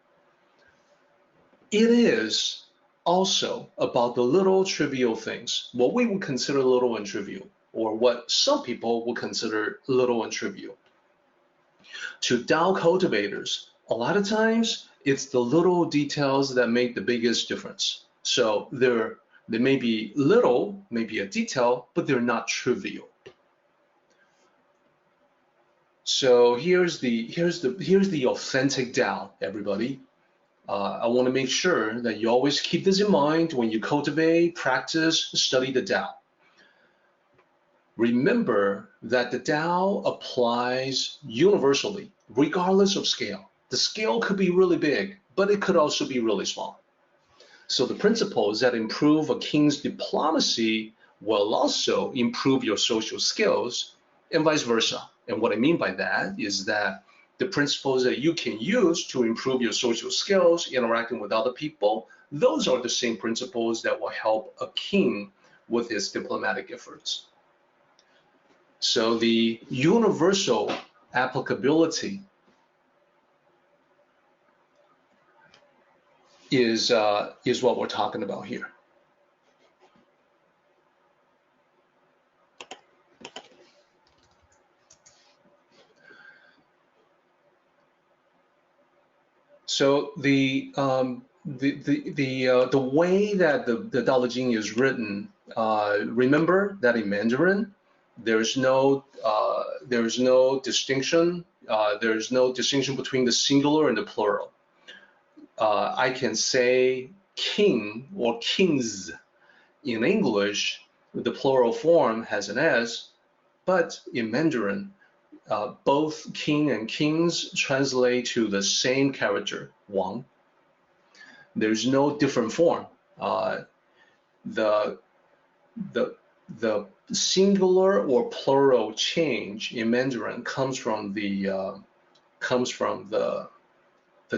It is also about the little trivial things, what we would consider little and trivial, or what some people would consider little and trivial. To Tao cultivators, a lot of times it's the little details that make the biggest difference. So they may be little, maybe a detail, but they're not trivial. So here's the authentic Tao, everybody. I want to make sure that you always keep this in mind when you cultivate, practice, study the Tao. Remember that the Tao applies universally, regardless of scale. The scale could be really big, but it could also be really small. So the principles that improve a king's diplomacy will also improve your social skills, and vice versa. And what I mean by that is that the principles that you can use to improve your social skills, interacting with other people, those are the same principles that will help a king with his diplomatic efforts. So the universal applicability is what we're talking about here. So the way that the Tao Te Ching is written, remember that in Mandarin, there's no distinction. There's no distinction between the singular and the plural. I can say king or kings in English. The plural form has an S, but in Mandarin, both king and kings translate to the same character, Wang. There's no different form. The singular or plural change in Mandarin comes from the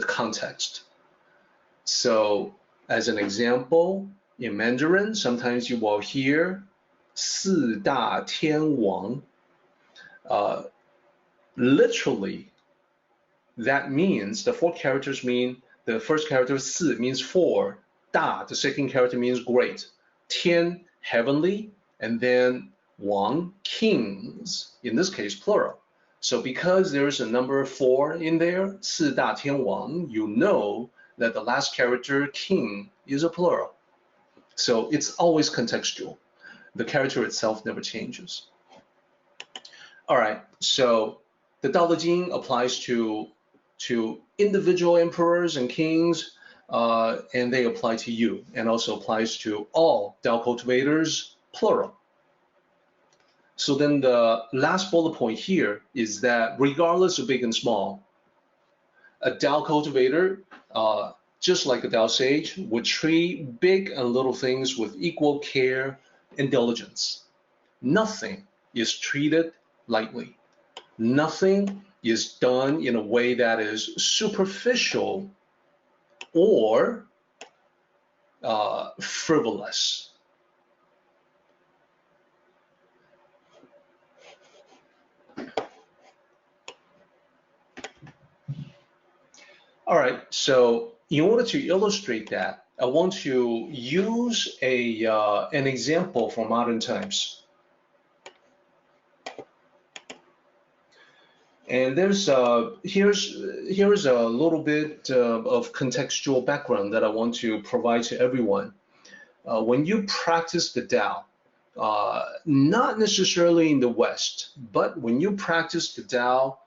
context. So, as an example, in Mandarin, sometimes you will hear 四大天王. Literally, that means the four characters mean, the first character 四 means four, 大 the second character means great, 天 heavenly, and then Wang kings, in this case plural. So because there's a number 4 in there, 四大天王, you know that the last character king is a plural. So it's always contextual. The character itself never changes. All right, so the Tao Te Ching applies to individual emperors and kings, and they apply to you, and also applies to all Tao cultivators, plural. So then the last bullet point here is that regardless of big and small, a Tao cultivator, just like a Tao sage, would treat big and little things with equal care and diligence. Nothing is treated lightly. Nothing is done in a way that is superficial or frivolous. All right, so in order to illustrate that, I want to use an example from modern times. And here's a little bit of contextual background that I want to provide to everyone. When you practice the Tao, not necessarily in the West, but when you practice the Tao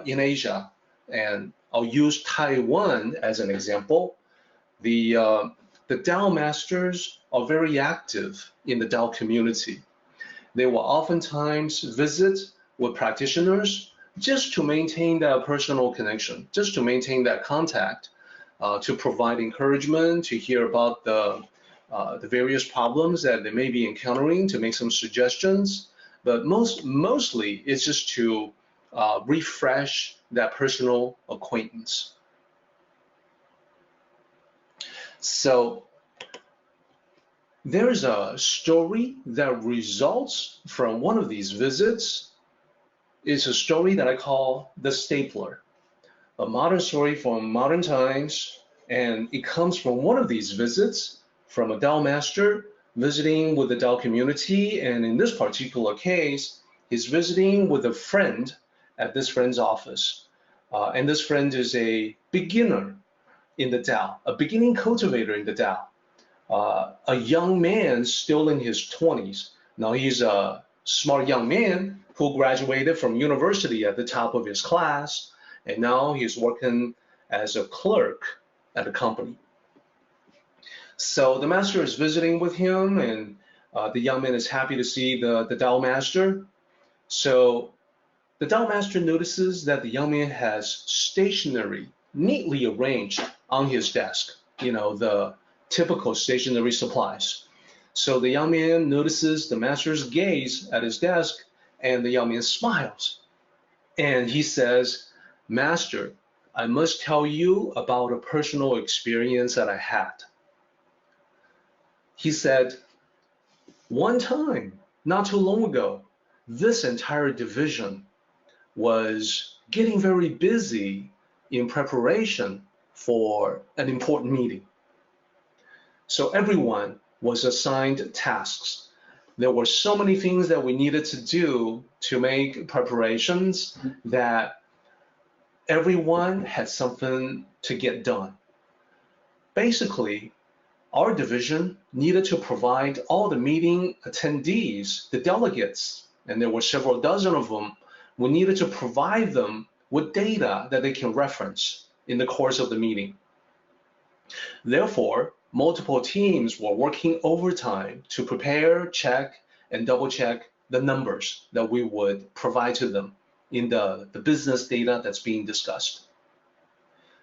in Asia, and I'll use Taiwan as an example, the Tao masters are very active in the Tao community. They will oftentimes visit with practitioners just to maintain that personal connection, just to maintain that contact, to provide encouragement, to hear about the various problems that they may be encountering, to make some suggestions. But mostly it's just to refresh that personal acquaintance. So there's a story that results from one of these visits. It's a story that I call The Stapler, a modern story from modern times, and it comes from one of these visits from a Tao master visiting with the Tao community, and in this particular case, he's visiting with a friend at this friend's office, and this friend is a beginner in the Tao, a beginning cultivator in the Tao, a young man still in his 20s. Now he's a smart young man who graduated from university at the top of his class, and now he's working as a clerk at the company. So the master is visiting with him, and the young man is happy to see the Tao master. So the Tao master notices that the young man has stationery neatly arranged on his desk, the typical stationery supplies. So the young man notices the master's gaze at his desk, and the young man smiles. And he says, "Master, I must tell you about a personal experience that I had." He said, "One time, not too long ago, this entire division was getting very busy in preparation for an important meeting. So everyone was assigned tasks. There were so many things that we needed to do to make preparations that everyone had something to get done. Basically, our division needed to provide all the meeting attendees, the delegates, and there were several dozen of them, we needed to provide them with data that they can reference in the course of the meeting. Therefore, multiple teams were working overtime to prepare, check, and double check the numbers that we would provide to them in the business data that's being discussed.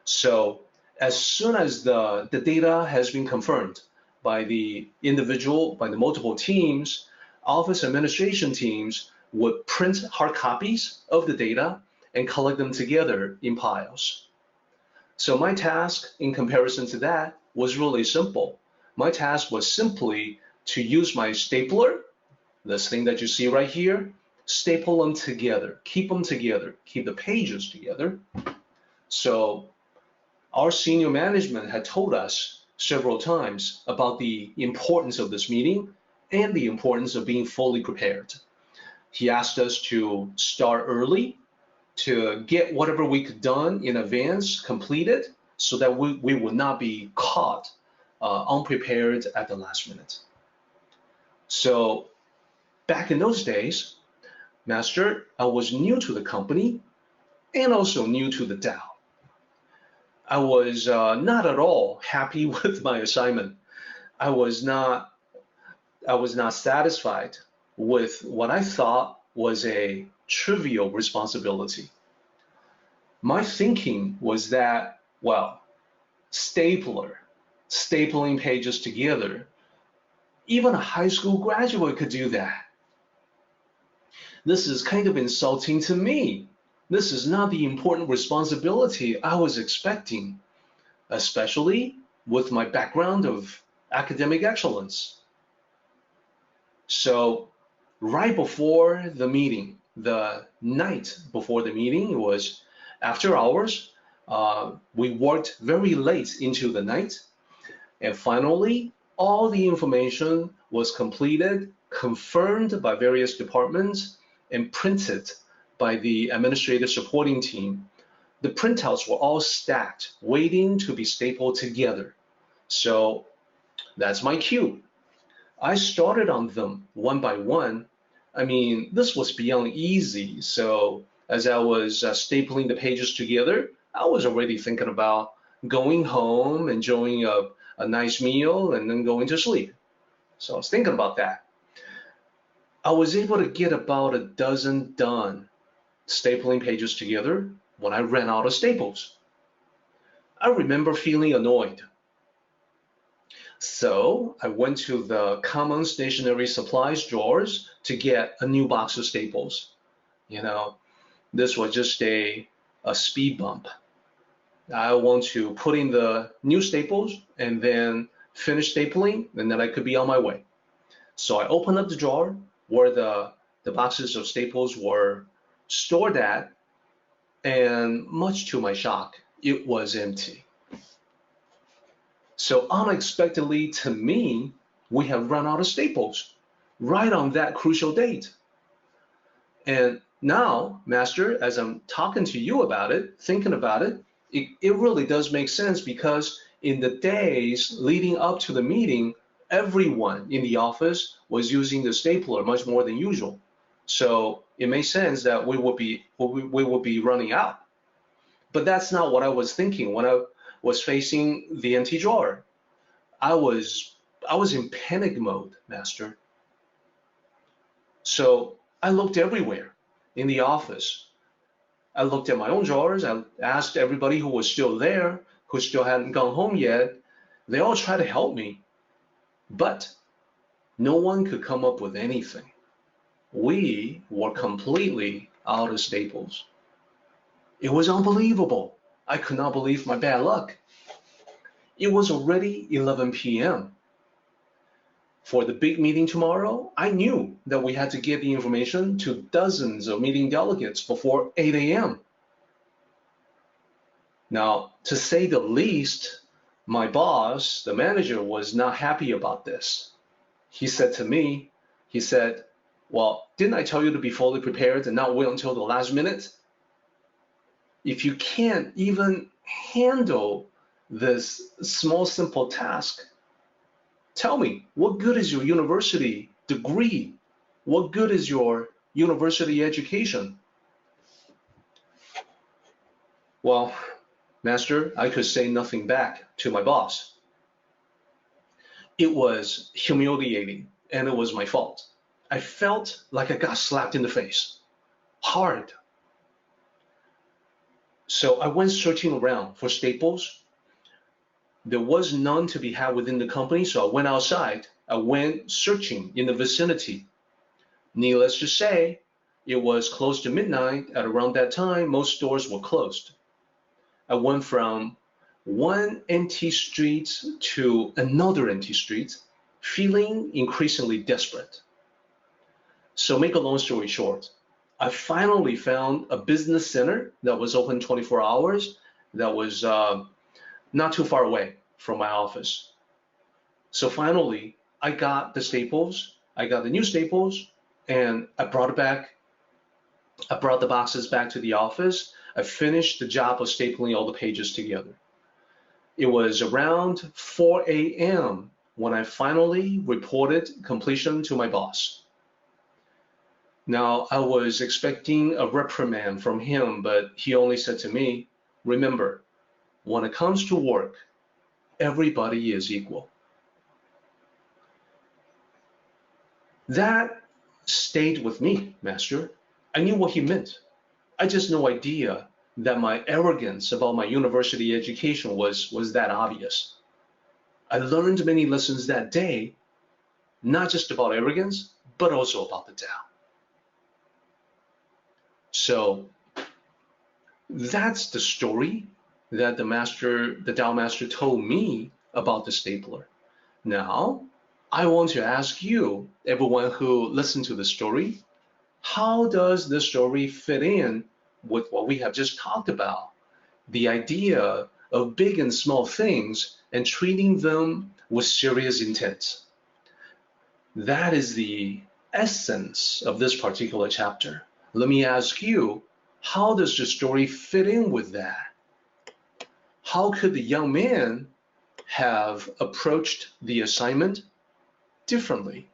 So as soon as the data has been confirmed by the multiple teams, office administration teams would print hard copies of the data and collect them together in piles. So my task in comparison to that was really simple. My task was simply to use my stapler, this thing that you see right here, staple them together, keep the pages together. So our senior management had told us several times about the importance of this meeting and the importance of being fully prepared. He asked us to start early, to get whatever we could done in advance completed, so that we would not be caught unprepared at the last minute. So back in those days, Master, I was new to the company and also new to the Tao. I was not at all happy with my assignment. I was not satisfied with what I thought was a trivial responsibility. My thinking was that, well, stapling pages together, even a high school graduate could do that. This is kind of insulting to me. This is not the important responsibility I was expecting, especially with my background of academic excellence. So right before the meeting, the night before the meeting, it was after hours, we worked very late into the night, and finally all the information was completed, confirmed by various departments, and printed by the administrative supporting team. The printouts were all stacked, waiting to be stapled together. So that's my cue. I started on them one by one. I mean, this was beyond easy. So as I was stapling the pages together, I was already thinking about going home, enjoying a nice meal, and then going to sleep. So I was thinking about that. I was able to get about a dozen done stapling pages together when I ran out of staples. I remember feeling annoyed. So I went to the common stationery supplies drawers to get a new box of staples. This was just a speed bump. I want to put in the new staples and then finish stapling, and then I could be on my way. So I opened up the drawer where the boxes of staples were stored at, and much to my shock, it was empty. So unexpectedly to me, we have run out of staples right on that crucial date. And now, Master, as I'm talking to you about it, thinking about it, it really does make sense, because in the days leading up to the meeting, everyone in the office was using the stapler much more than usual. So it makes sense that we would be running out. But that's not what I was thinking. What was facing the empty drawer. I was in panic mode, Master. So I looked everywhere in the office. I looked at my own drawers. I asked everybody who was still there, who still hadn't gone home yet. They all tried to help me, but no one could come up with anything. We were completely out of staples. It was unbelievable. I could not believe my bad luck. It was already 11 p.m. For the big meeting tomorrow, I knew that we had to get the information to dozens of meeting delegates before 8 a.m. Now, to say the least, my boss, the manager, was not happy about this. He said to me, well, didn't I tell you to be fully prepared and not wait until the last minute? If you can't even handle this small, simple task, tell me, what good is your university degree? What good is your university education? Well, Master, I could say nothing back to my boss. It was humiliating, and it was my fault. I felt like I got slapped in the face, hard. So I went searching around for staples. There was none to be had within the company, so I went outside. I went searching in the vicinity. Needless to say, it was close to midnight. At around that time, most stores were closed. I went from one empty street to another empty street, feeling increasingly desperate. So make a long story short, I finally found a business center that was open 24 hours, that was not too far away from my office. So finally, I got the staples, I got the new staples, and I brought it back. I brought the boxes back to the office. I finished the job of stapling all the pages together. It was around 4 a.m. when I finally reported completion to my boss. Now, I was expecting a reprimand from him, but he only said to me, remember, when it comes to work, everybody is equal. That stayed with me, Master. I knew what he meant. I just no idea that my arrogance about my university education was that obvious. I learned many lessons that day, not just about arrogance, but also about the Tao. So that's the story that the Tao Master told me about the stapler. Now, I want to ask you, everyone who listened to the story, how does the story fit in with what we have just talked about? The idea of big and small things and treating them with serious intent. That is the essence of this particular chapter. Let me ask you, how does the story fit in with that? How could the young man have approached the assignment differently?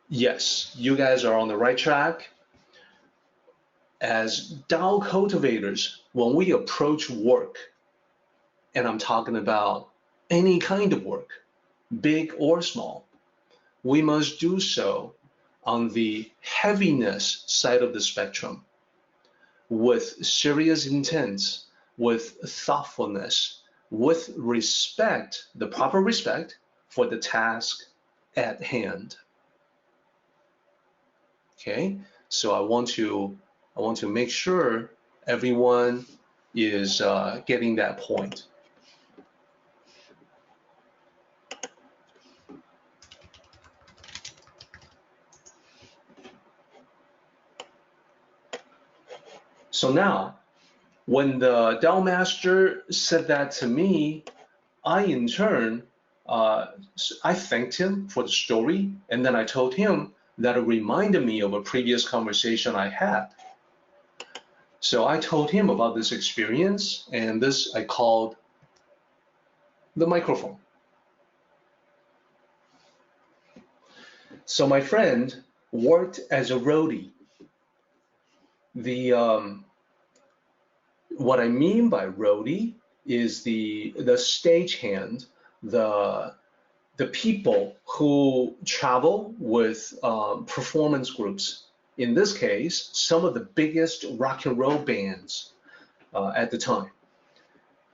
Yes, you guys are on the right track. As Tao cultivators, when we approach work, and I'm talking about any kind of work, big or small, we must do so on the heaviness side of the spectrum, with serious intent, with thoughtfulness, with respect, the proper respect for the task at hand. Okay, so I want to make sure everyone is getting that point. So now, when the Tao Master said that to me, I in turn, I thanked him for the story, and then I told him that it reminded me of a previous conversation I had. So I told him about this experience, and this I called the microphone. So my friend worked as a roadie. What I mean by roadie is the stagehand, the people who travel with performance groups. In this case, some of the biggest rock and roll bands at the time.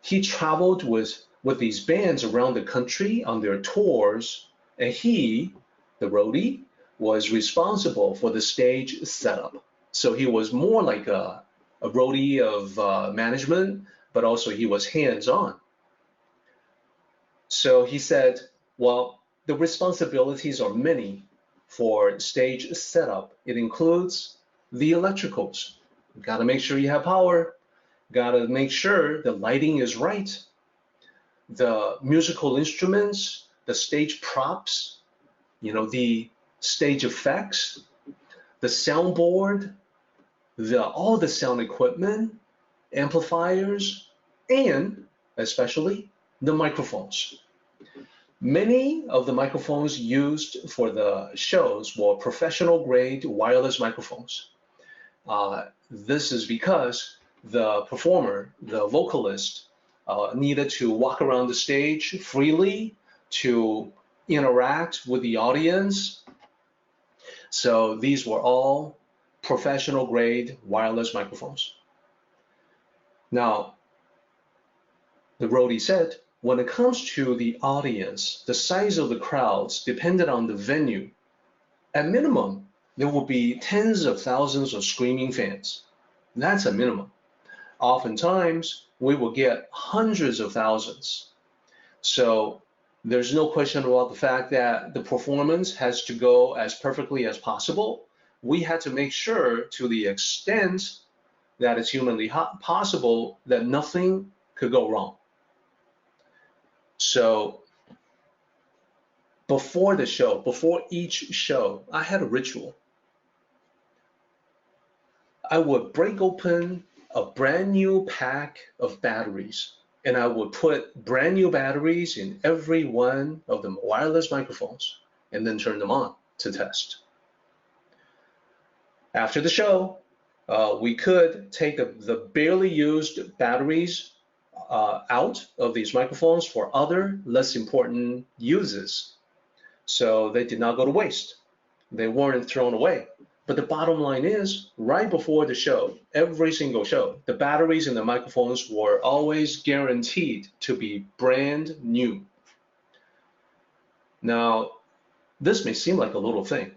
He traveled with these bands around the country on their tours, and he, the roadie, was responsible for the stage setup. So he was more like a roadie of management, but also he was hands-on. So he said, well, the responsibilities are many for stage setup. It includes the electricals. You gotta make sure you have power. Gotta make sure the lighting is right. The musical instruments, the stage props, the stage effects, the soundboard, all the sound equipment, amplifiers, and especially the microphones. Many of the microphones used for the shows were professional grade wireless microphones. This is because the performer, the vocalist, needed to walk around the stage freely to interact with the audience. So these were all professional grade wireless microphones. Now, the roadie said, when it comes to the audience, the size of the crowds depended on the venue. At minimum, there will be tens of thousands of screaming fans. That's a minimum. Oftentimes, we will get hundreds of thousands. So there's no question about the fact that the performance has to go as perfectly as possible. We had to make sure, to the extent that it's humanly possible, that nothing could go wrong. So before the show, before each show, I had a ritual. I would break open a brand new pack of batteries, and I would put brand new batteries in every one of the wireless microphones and then turn them on to test. After the show, we could take the barely used batteries out of these microphones for other less important uses. So they did not go to waste. They weren't thrown away. But the bottom line is, right before the show, every single show, the batteries in the microphones were always guaranteed to be brand new. Now, this may seem like a little thing,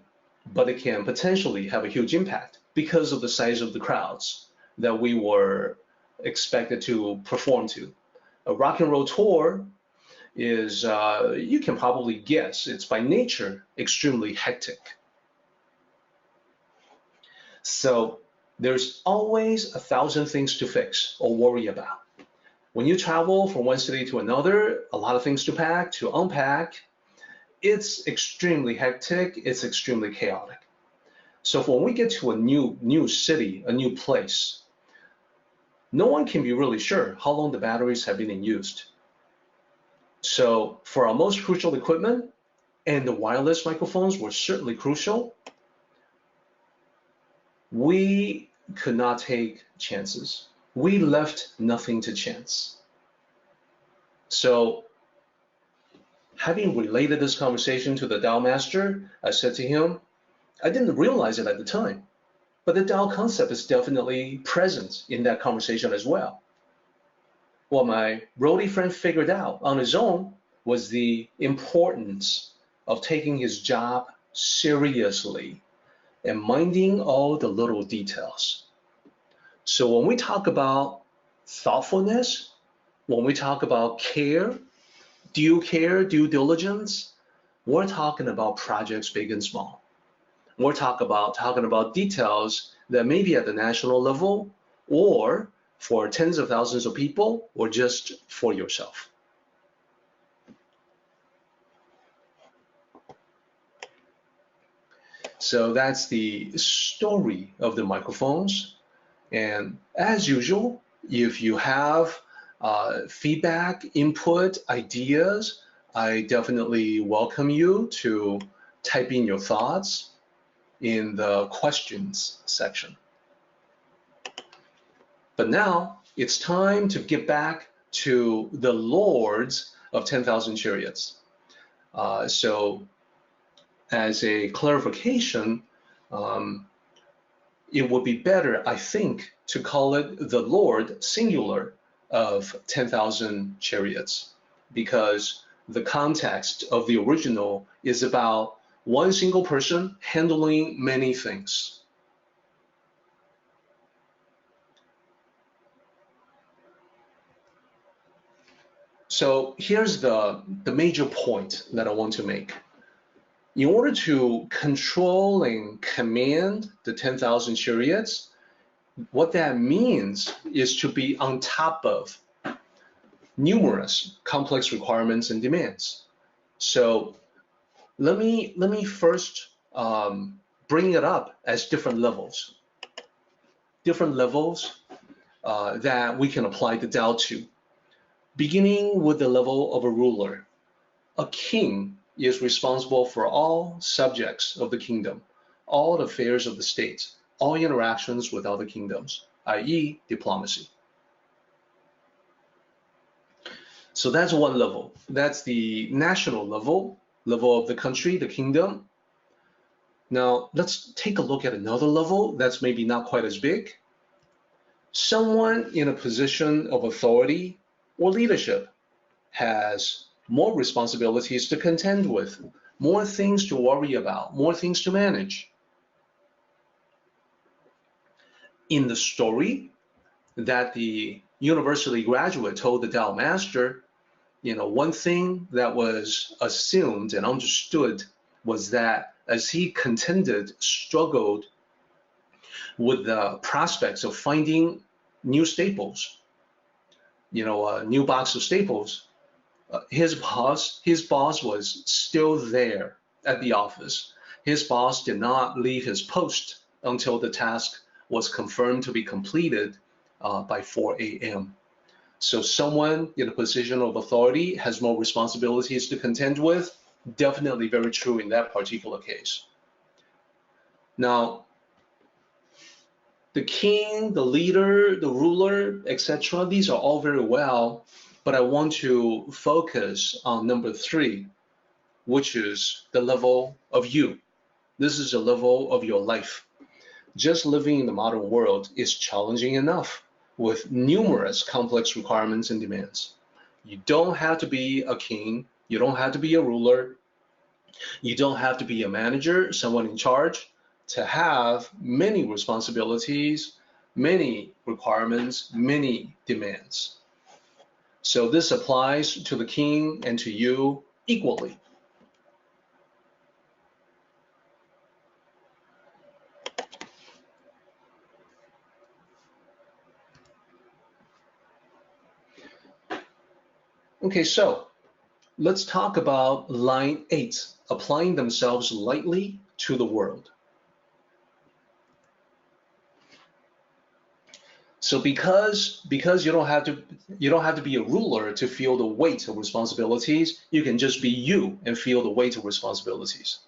but it can potentially have a huge impact because of the size of the crowds that we were expected to perform to. A rock and roll tour is, you can probably guess, it's by nature extremely hectic. So there's always 1,000 things to fix or worry about. When you travel from one city to another, a lot of things to pack, to unpack, it's extremely hectic, it's extremely chaotic. So when we get to a new city, a new place, no one can be really sure how long the batteries have been in use. So for our most crucial equipment, and the wireless microphones were certainly crucial, we could not take chances. We left nothing to chance. So having related this conversation to the Tao master, I said to him, I didn't realize it at the time, but the Tao concept is definitely present in that conversation as well. What my roadie friend figured out on his own was the importance of taking his job seriously and minding all the little details. So when we talk about thoughtfulness, when we talk about care, due diligence, we're talking about projects big and small. We're talking about details that may be at the national level or for tens of thousands of people or just for yourself. So that's the story of the microphones. And as usual, if you have feedback, input, ideas, I definitely welcome you to type in your thoughts in the questions section. But now it's time to get back to the lords of 10,000 chariots. So as a clarification, it would be better, I think, to call it the Lord singular of 10,000 chariots, because the context of the original is about one single person handling many things. So here's the major point that I want to make. In order to control and command the 10,000 chariots, what that means is to be on top of numerous complex requirements and demands. So let me first bring it up as different levels that we can apply the Tao to. Beginning with the level of a ruler, a king is responsible for all subjects of the kingdom, all the affairs of the state, all interactions with other kingdoms, i.e. diplomacy. So that's one level. That's the national level of the country, the kingdom. Now let's take a look at another level that's maybe not quite as big. Someone in a position of authority or leadership has more responsibilities to contend with, more things to worry about, more things to manage. In the story that the university graduate told the Tao master, one thing that was assumed and understood was that as he struggled with the prospects of finding new staples, a new box of staples, his boss was still there at the office. His boss did not leave his post until the task was confirmed to be completed by 4 a.m. So someone in a position of authority has more responsibilities to contend with. Definitely very true in that particular case. Now, the king, the leader, the ruler, etc., these are all very well, but I want to focus on number 3, which is the level of you. This is the level of your life. Just living in the modern world is challenging enough with numerous complex requirements and demands. You don't have to be a king. You don't have to be a ruler. You don't have to be a manager, someone in charge, to have many responsibilities, many requirements, many demands. So this applies to the king and to you equally. Okay, so let's talk about line 8, applying themselves lightly to the world. So because you don't have to be a ruler to feel the weight of responsibilities, you can just be you and feel the weight of responsibilities.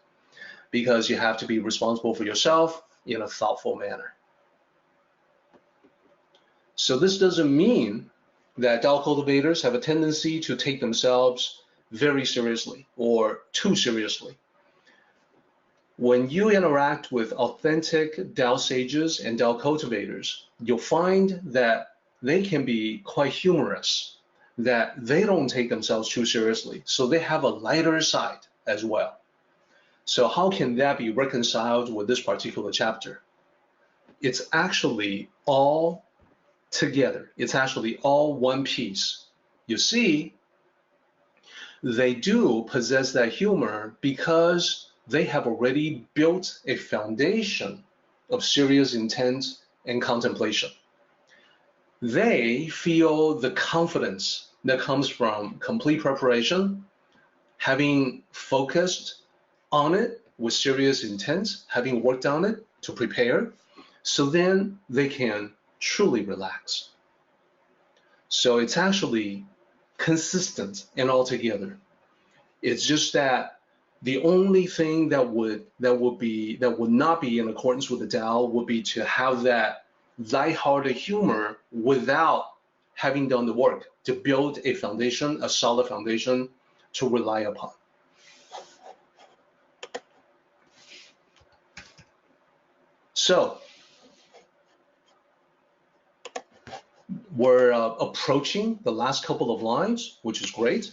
Because you have to be responsible for yourself in a thoughtful manner. So this doesn't mean that Tao cultivators have a tendency to take themselves very seriously or too seriously. When you interact with authentic Tao sages and Tao cultivators, you'll find that they can be quite humorous, that they don't take themselves too seriously, so they have a lighter side as well. So how can that be reconciled with this particular chapter? It's actually all together. It's actually all one piece. You see, they do possess that humor because they have already built a foundation of serious intent and contemplation. They feel the confidence that comes from complete preparation, having focused on it with serious intent, having worked on it to prepare, so then they can truly relax. So it's actually consistent and all together. It's just that The only thing that would not be in accordance with the Tao would be to have that lighthearted humor without having done the work to build a foundation, a solid foundation to rely upon. So we're approaching the last couple of lines, which is great.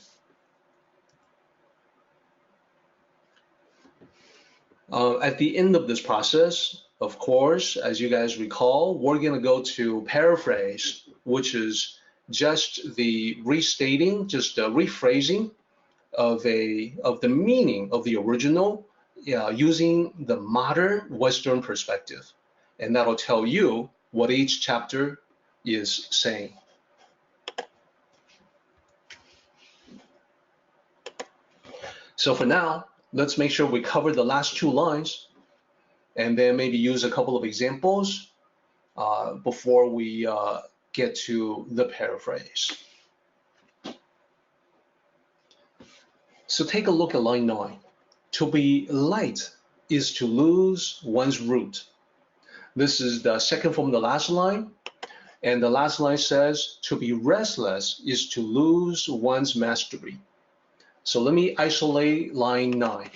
At the end of this process, of course, as you guys recall, we're going to go to paraphrase, which is just the restating, just the rephrasing of the meaning of the original using the modern Western perspective. And that'll tell you what each chapter is saying. So for now, let's make sure we cover the last two lines and then maybe use a couple of examples before we get to the paraphrase. So take a look at line 9. To be light is to lose one's root. This is the second from the last line. And the last line says, to be restless is to lose one's mastery. So let me isolate line 9.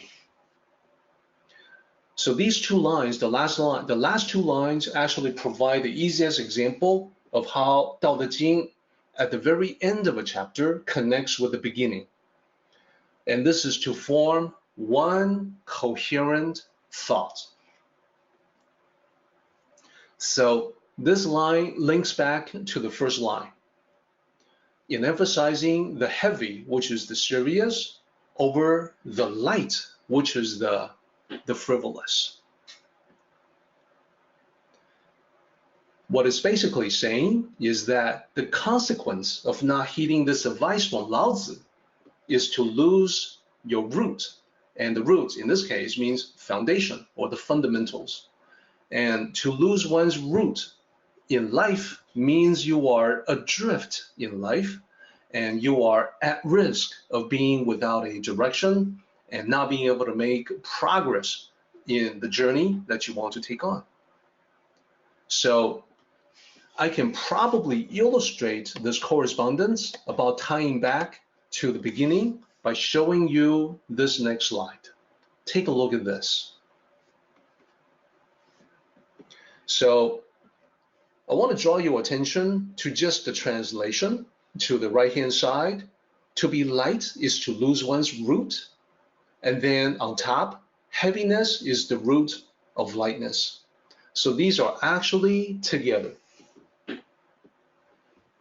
So these two lines, the last two lines actually provide the easiest example of how Tao Te Ching at the very end of a chapter connects with the beginning. And this is to form one coherent thought. So this line links back to the first line in emphasizing the heavy, which is the serious, over the light, which is the frivolous. What it's basically saying is that the consequence of not heeding this advice from Lao Tzu is to lose your root. And the root in this case means foundation or the fundamentals. And to lose one's root in life means you are adrift in life and you are at risk of being without a direction and not being able to make progress in the journey that you want to take on. So I can probably illustrate this correspondence about tying back to the beginning by showing you this next slide. Take a look at this. So I want to draw your attention to just the translation to the right-hand side. To be light is to lose one's root. And then on top, heaviness is the root of lightness. So these are actually together.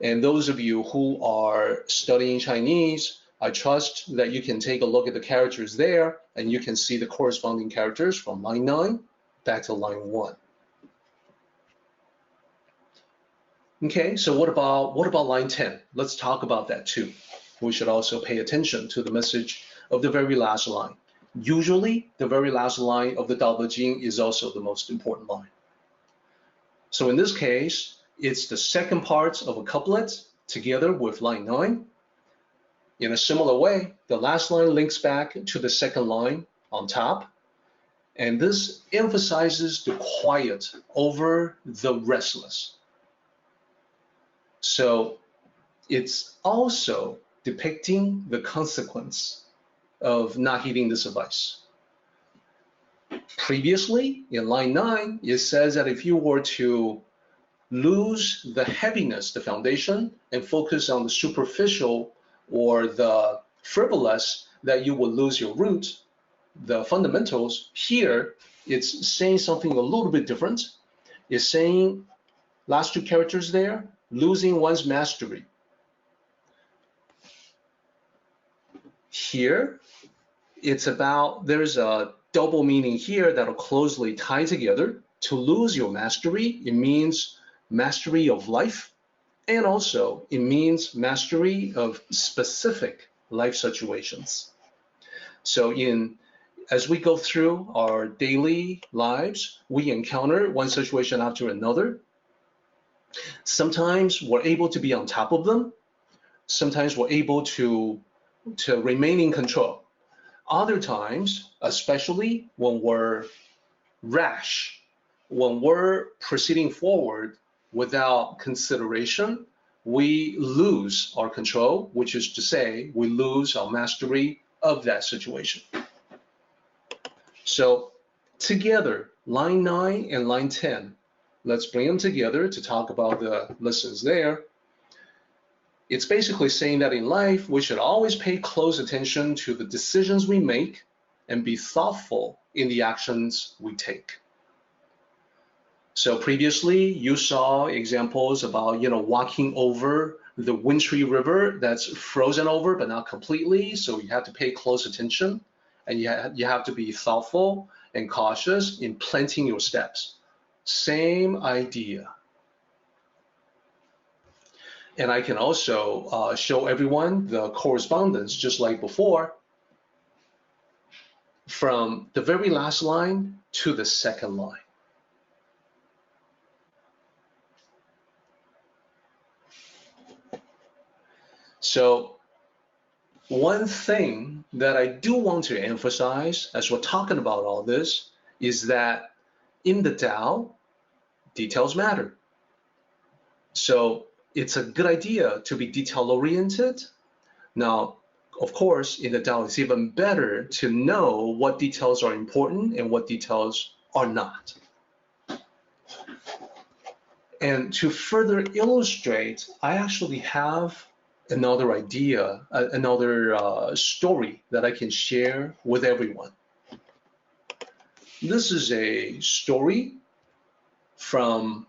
And those of you who are studying Chinese, I trust that you can take a look at the characters there and you can see the corresponding characters from line 9 back to line 1. Okay, so what about line 10? Let's talk about that too. We should also pay attention to the message of the very last line. Usually, the very last line of the Tao Te Ching is also the most important line. So in this case, it's the second part of a couplet together with line 9. In a similar way, the last line links back to the second line on top. And this emphasizes the quiet over the restless. So it's also depicting the consequence of not heeding this advice. Previously, in line 9, it says that if you were to lose the heaviness, the foundation, and focus on the superficial or the frivolous, that you will lose your root, the fundamentals. Here, it's saying something a little bit different. It's saying, last two characters there, losing one's mastery. Here, it's about, there's a double meaning here that are closely tied together. To lose your mastery, it means mastery of life, and also it means mastery of specific life situations. So as we go through our daily lives, we encounter one situation after another. Sometimes we're able to be on top of them. Sometimes we're able to remain in control. Other times, especially when we're rash, when we're proceeding forward without consideration, we lose our control, which is to say, we lose our mastery of that situation. So together, line 9 and line 10, let's bring them together to talk about the lessons there. It's basically saying that in life, we should always pay close attention to the decisions we make and be thoughtful in the actions we take. So previously, you saw examples about, walking over the wintry river that's frozen over, but not completely. So you have to pay close attention, and you have to be thoughtful and cautious in planting your steps. Same idea. And I can also show everyone the correspondence, just like before, from the very last line to the second line. So one thing that I do want to emphasize as we're talking about all this is that in the Tao, details matter. So it's a good idea to be detail-oriented. Now, of course, in the Tao, it's even better to know what details are important and what details are not. And to further illustrate, I actually have another idea, another story that I can share with everyone. This is a story from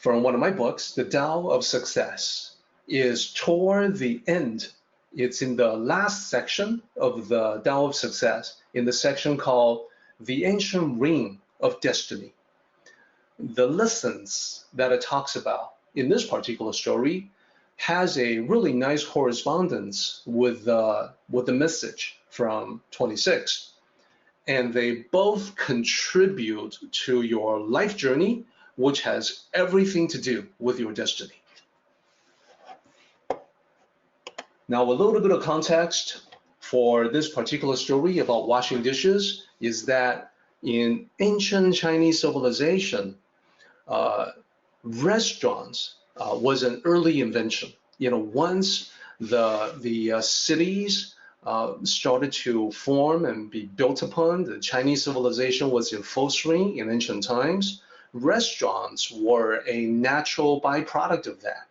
one of my books, The Tao of Success. Is toward the end. It's in the last section of the Tao of Success, in the section called The Ancient Ring of Destiny. The lessons that it talks about in this particular story has a really nice correspondence with the message from 26. And they both contribute to your life journey, which has everything to do with your destiny. Now, a little bit of context for this particular story about washing dishes is that in ancient Chinese civilization, restaurants was an early invention. Once the cities started to form and be built upon, the Chinese civilization was in full swing in ancient times. Restaurants were a natural byproduct of that.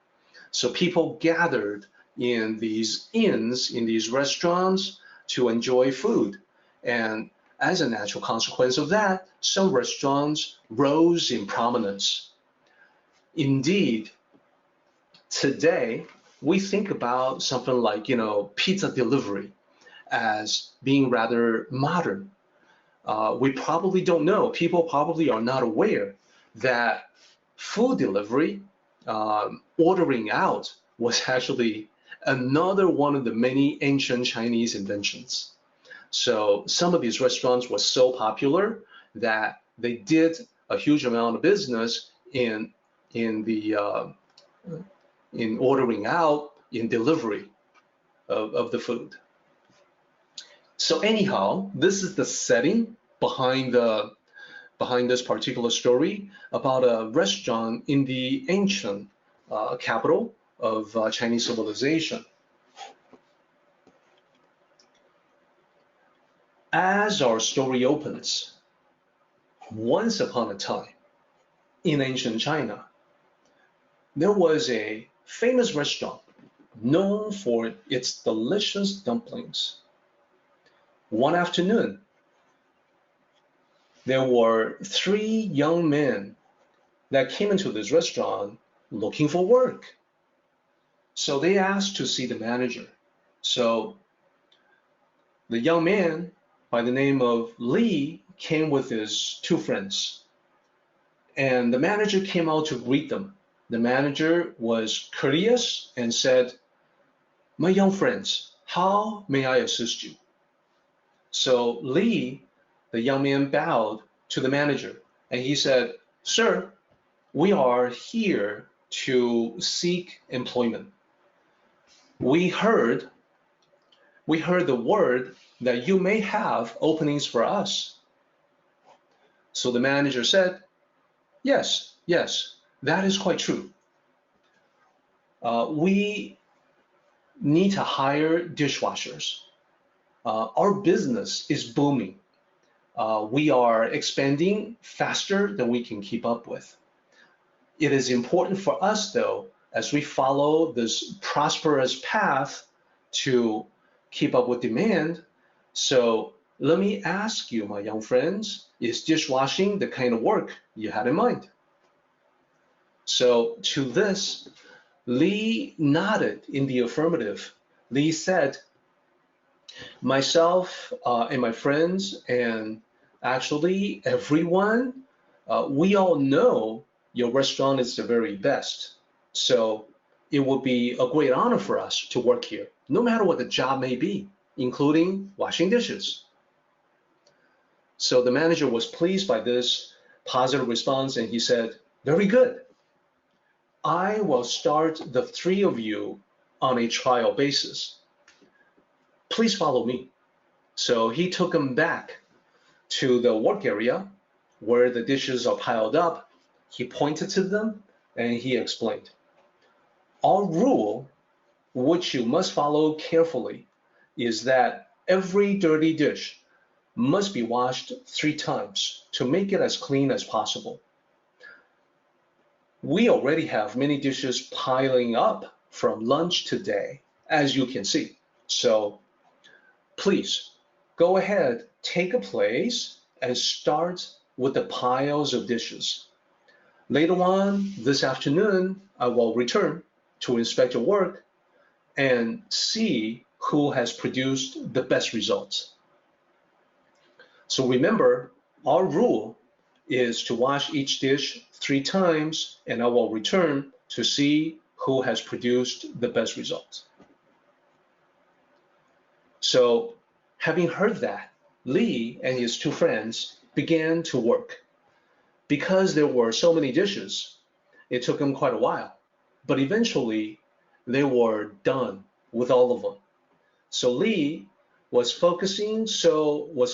So people gathered in these inns, in these restaurants, to enjoy food. And as a natural consequence of that, some restaurants rose in prominence. Indeed, today, we think about something like, pizza delivery as being rather modern. We probably don't know, people probably are not aware that food delivery, ordering out, was actually another one of the many ancient Chinese inventions. So some of these restaurants were so popular that they did a huge amount of business in ordering out, in delivery of the food. So anyhow, this is the setting behind this particular story about a restaurant in the ancient capital of Chinese civilization. As our story opens, once upon a time, in ancient China, there was a famous restaurant known for its delicious dumplings. One afternoon, there were 3 young men that came into this restaurant looking for work. So they asked to see the manager. So the young man by the name of Li came with his 2 friends. And the manager came out to greet them. The manager was courteous and said, "My young friends, how may I assist you?" So Li, the young man, bowed to the manager and he said, "Sir, we are here to seek employment. We heard we heard the word that you may have openings for us. So the manager said, yes, that is quite true. We need to hire dishwashers. Our business is booming. We are expanding faster than we can keep up with. It is important for us, though, as we follow this prosperous path to keep up with demand. So let me ask you, my young friends, is dishwashing the kind of work you had in mind? So to this, Li nodded in the affirmative. Li said, myself and my friends, and actually everyone, we all know your restaurant is the very best. So it would be a great honor for us to work here, no matter what the job may be, including washing dishes. So the manager was pleased by this positive response, and he said, very good. I will start the three of you on a trial basis. Please follow me. So he took them back to the work area where the dishes are piled up. He pointed to them and he explained, our rule, which you must follow carefully, is that every dirty dish must be washed 3 times to make it as clean as possible. We already have many dishes piling up from lunch today, as you can see. So please go ahead, take a place, and start with the piles of dishes. Later on this afternoon, I will return to inspect your work and see who has produced the best results. So remember, our rule is to wash each dish 3 times, and I will return to see who has produced the best results. So having heard that, Li and his 2 friends began to work. Because there were so many dishes, it took them quite a while, but eventually they were done with all of them. So Li was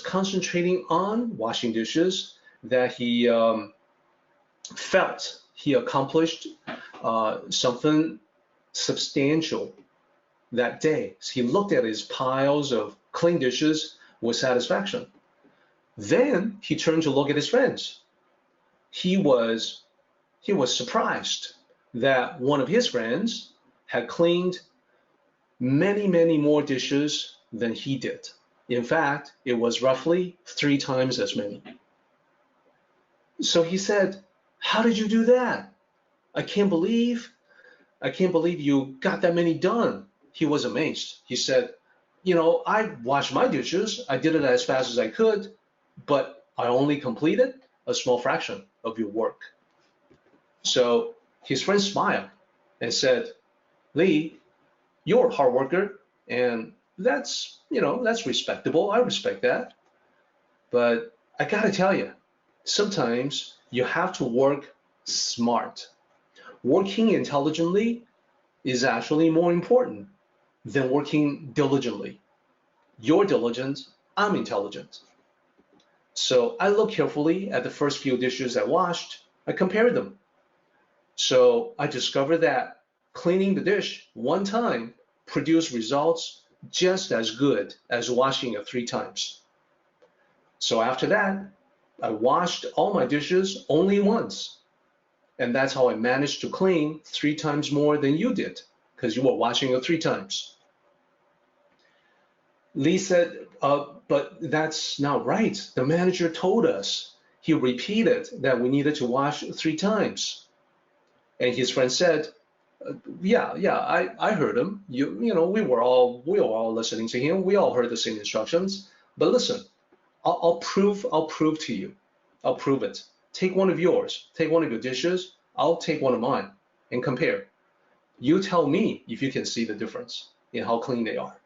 concentrating on washing dishes that he felt he accomplished something substantial that day. So he looked at his piles of clean dishes with satisfaction. Then he turned to look at his friends. He was surprised that one of his friends had cleaned many more dishes than he did. In fact, it was roughly 3 times as many. So he said, how did you do that? I can't believe you got that many done. He was amazed. He said, I washed my dishes. I did it as fast as I could, but I only completed a small fraction of your work. So his friend smiled and said, Li, you're a hard worker, and that's respectable. I respect that. But I gotta tell you, sometimes you have to work smart. Working intelligently is actually more important than working diligently. You're diligent, I'm intelligent. So I looked carefully at the first few dishes I washed. I compared them. So I discovered that cleaning the dish 1 time produced results just as good as washing it 3 times. So after that, I washed all my dishes only once. And that's how I managed to clean 3 times more than you did, because you were washing it 3 times. Li said, but that's not right. The manager told us. He repeated that we needed to wash 3 times. And his friend said, yeah, I heard him. We were all listening to him. We all heard the same instructions. But listen, I'll prove to you. I'll prove it. Take one of yours. Take one of your dishes. I'll take one of mine and compare. You tell me if you can see the difference in how clean they are.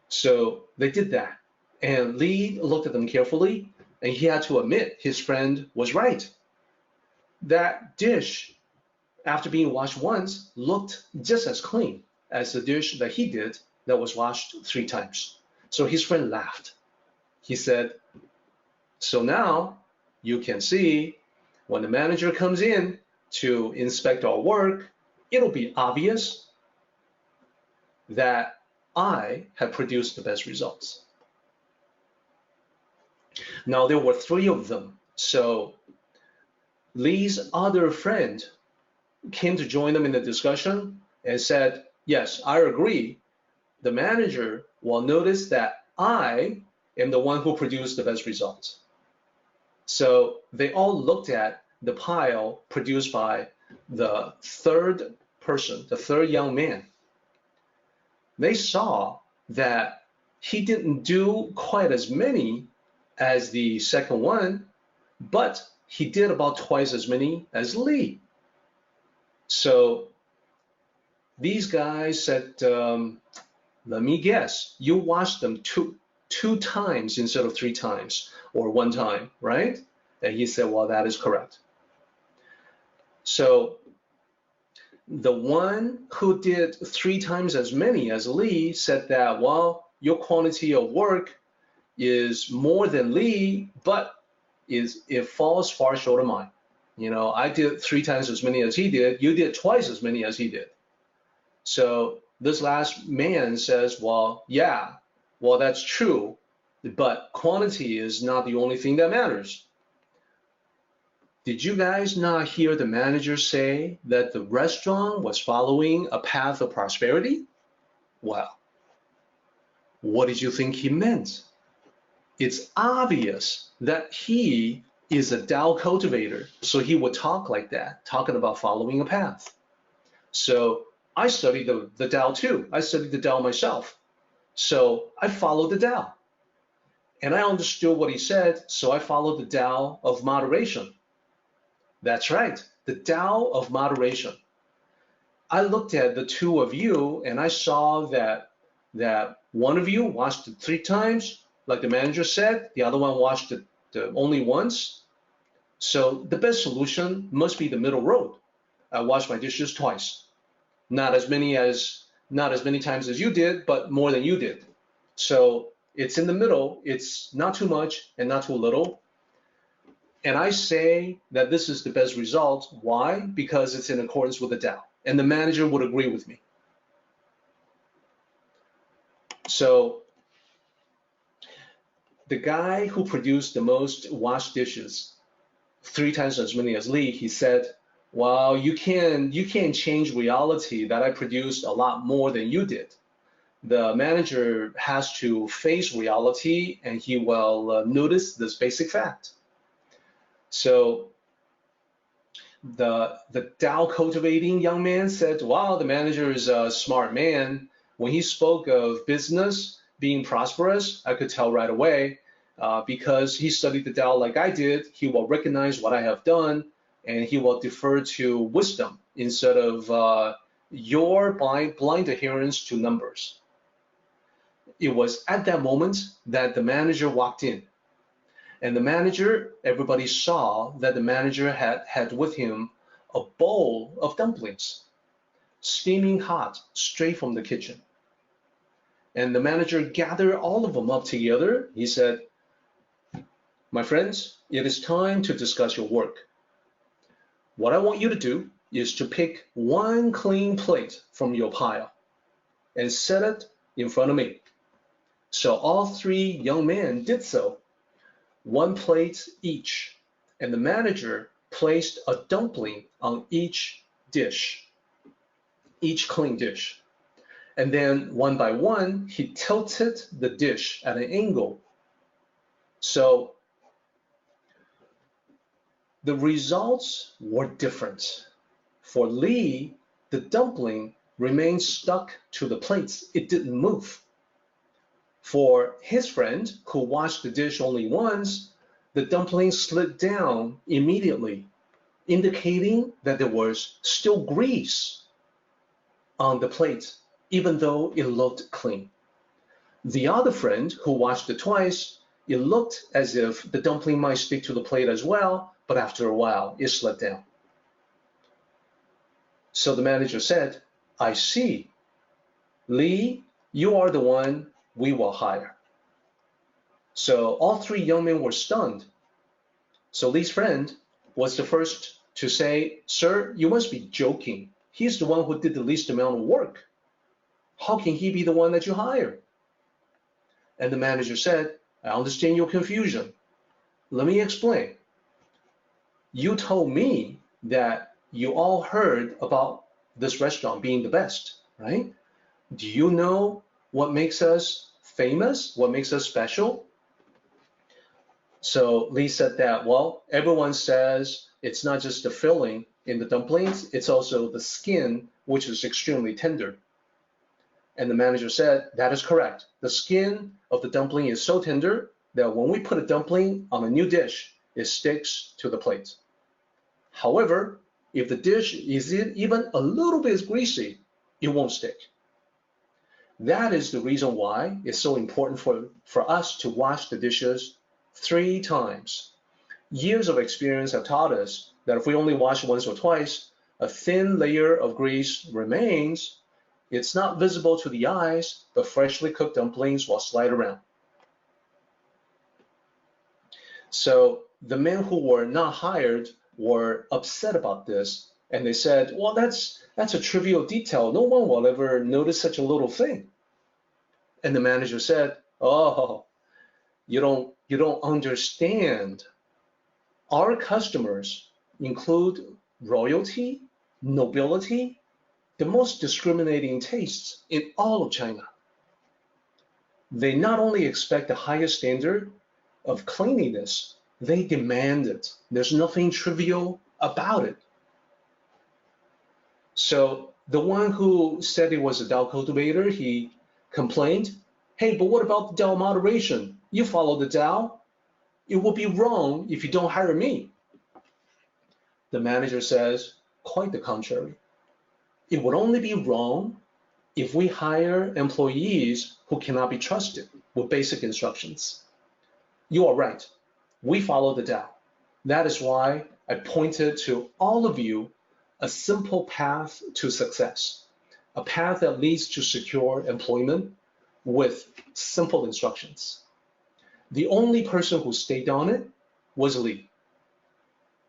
So they did that. And Li looked at them carefully, and he had to admit his friend was right. That dish, after being washed once, looked just as clean as the dish that he did that was washed 3 times. So his friend laughed. He said, so now you can see when the manager comes in to inspect our work, it'll be obvious that I have produced the best results. Now there were 3 of them. So Lee's other friend came to join them in the discussion and said, yes, I agree. The manager will notice that I am the one who produced the best results. So they all looked at the pile produced by the 3rd person, the 3rd young man. They saw that he didn't do quite as many as the 2nd one, but he did about twice as many as Lee. So these guys said, let me guess, you washed them two times instead of 3 times, or 1 time, right? And he said, well, that is correct. So the one who did 3 times as many as Lee said that, well, your quantity of work is more than Lee, but it falls far short of mine. You know, I did 3 times as many as he did. You did twice as many as he did. So this last man says, well, yeah, well, that's true, but quantity is not the only thing that matters. Did you guys not hear the manager say that the restaurant was following a path of prosperity? Well, what did you think he meant? It's obvious that he is a Tao cultivator, so he would talk like that, talking about following a path. So I studied the Tao too. I studied the Tao myself. So I followed the Tao. And I understood what he said, so I followed the Tao of moderation. That's right, the Tao of moderation. I looked at the 2 of you and I saw that one of you washed it 3 times, like the manager said, the other one washed it only once. So the best solution must be the middle road. I washed my dishes twice. Not as many times as you did, but more than you did. So it's in the middle. It's not too much and not too little. And I say that this is the best result. Why? Because it's in accordance with the Tao. And the manager would agree with me. So the guy who produced the most washed dishes, 3 times as many as Lee, he said, well, you can't change reality that I produced a lot more than you did. The manager has to face reality and he will notice this basic fact. So the Tao cultivating young man said, wow, the manager is a smart man. When he spoke of business being prosperous, I could tell right away because he studied the Tao like I did. He will recognize what I have done and he will defer to wisdom instead of your blind adherence to numbers. It was at that moment that the manager walked in. And the manager, everybody saw that the manager had with him a bowl of dumplings, steaming hot, straight from the kitchen. And the manager gathered all of them up together. He said, my friends, it is time to discuss your work. What I want you to do is to pick 1 clean plate from your pile and set it in front of me. So all 3 young men did so. 1 plate each, and the manager placed a dumpling on each dish, each clean dish. And then 1 by 1, he tilted the dish at an angle. So the results were different. For Lee, the dumpling remained stuck to the plates. It didn't move. For his friend, who washed the dish only once, the dumpling slid down immediately, indicating that there was still grease on the plate, even though it looked clean. The other friend, who washed it twice, it looked as if the dumpling might stick to the plate as well, but after a while, it slid down. So the manager said, I see. Lee, You are the one we will hire. So all three young men were stunned. So Li's friend was the first to say, "Sir, you must be joking. He's the one who did the least amount of work. How can he be the one that you hire?" And the manager said, "I understand your confusion. Let me explain. You told me that you all heard about this restaurant being the best, right? Do you know what makes us famous? What makes us special?" So Li said that, well, everyone says it's not just the filling in the dumplings, it's also the skin, which is extremely tender. And the manager said, that is correct. The skin of the dumpling is so tender that when we put a dumpling on a new dish, it sticks to the plate. However, if the dish is even a little bit greasy, it won't stick. That is the reason why it's so important for us to wash the dishes 3 times. Years of experience have taught us that if we only wash once or twice, a thin layer of grease remains. It's not visible to the eyes, but freshly cooked dumplings will slide around. So the men who were not hired were upset about this, and they said, well, that's a trivial detail. No one will ever notice such a little thing. And the manager said, oh, you don't understand. Our customers include royalty, nobility, the most discriminating tastes in all of China. They not only expect the highest standard of cleanliness, they demand it. There's nothing trivial about it. So the one who said he was a Tao cultivator, he complained, hey, but what about the Tao moderation? You follow the Tao. It would be wrong if you don't hire me. The manager says, quite the contrary. It would only be wrong if we hire employees who cannot be trusted with basic instructions. You are right. We follow the Tao. That is why I pointed to all of you a simple path to success, a path that leads to secure employment with simple instructions. The only person who stayed on it was Li,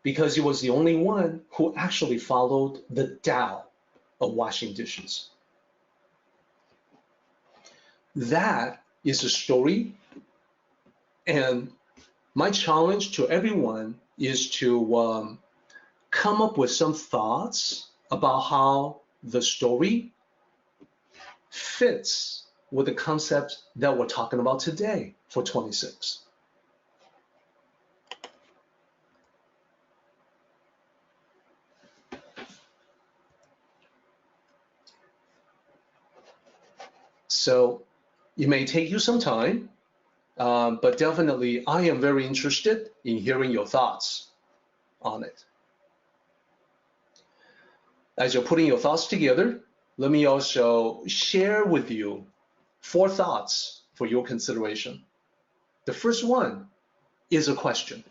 because he was the only one who actually followed the Tao of washing dishes. That is a story, and my challenge to everyone is to come up with some thoughts about how the story fits with the concept that we're talking about today for 26. So it may take you some time, but definitely I am very interested in hearing your thoughts on it. As you're putting your thoughts together, let me also share with you 4 thoughts for your consideration. The first one is a question.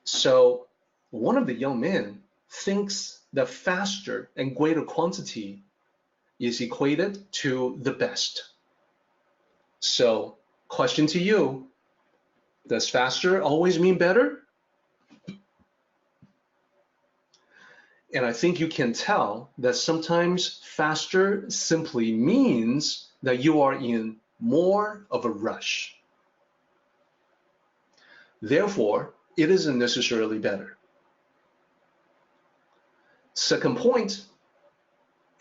So one of the young men thinks that faster and greater quantity is equated to the best. So question to you, does faster always mean better? And I think you can tell that sometimes faster simply means that you are in more of a rush. Therefore, it isn't necessarily better. Second point,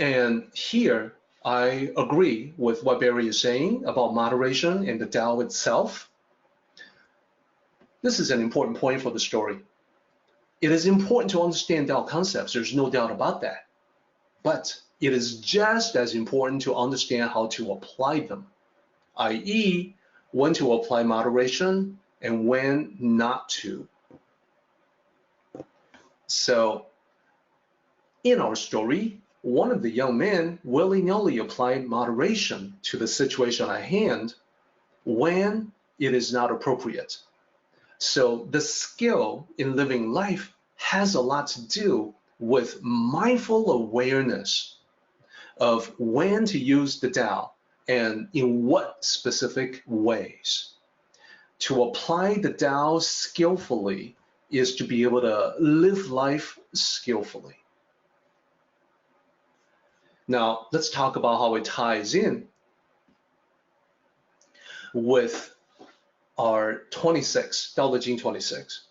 and here I agree with what Barry is saying about moderation and the Tao itself. This is an important point for the story. It is important to understand Tao concepts, there's no doubt about that. But it is just as important to understand how to apply them, i.e., when to apply moderation and when not to. So, in our story, one of the young men willy-nilly applied moderation to the situation at hand when it is not appropriate. So the skill in living life has a lot to do with mindful awareness. of when to use the Tao and in what specific ways. To apply the Tao skillfully is to be able to live life skillfully. Now, let's talk about how it ties in with our 26, Tao Te Ching 26.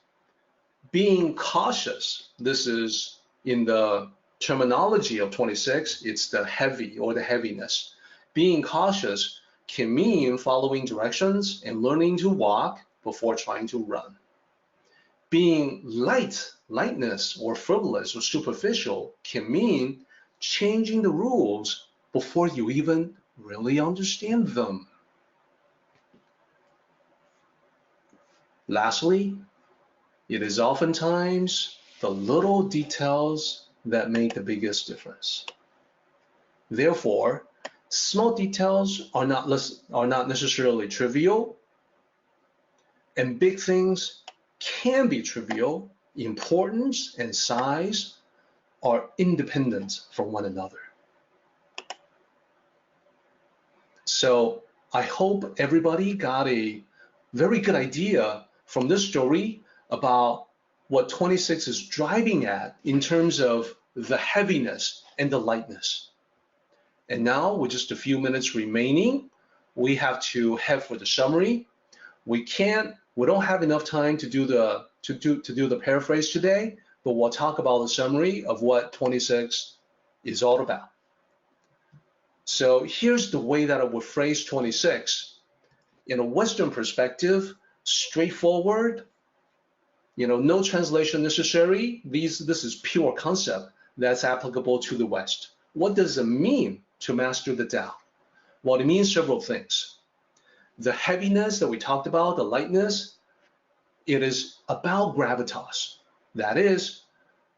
Being cautious, this is in the terminology of 26, it's the heavy or the heaviness. Being cautious can mean following directions and learning to walk before trying to run. Being lightness or frivolous or superficial can mean changing the rules before you even really understand them. Lastly, it is oftentimes the little details that make the biggest difference. Therefore, small details are not necessarily trivial, and big things can be trivial. Importance and size are independent from one another. So I hope everybody got a very good idea from this story about what 26 is driving at in terms of the heaviness and the lightness. And now, with just a few minutes remaining, we have to head for the summary. We don't have enough time to do the paraphrase today, but we'll talk about the summary of what 26 is all about. So here's the way that I would phrase 26. In a Western perspective, straightforward, no translation necessary. This is pure concept that's applicable to the West. What does it mean to master the Tao? Well, it means several things. The heaviness that we talked about, the lightness, it is about gravitas. That is,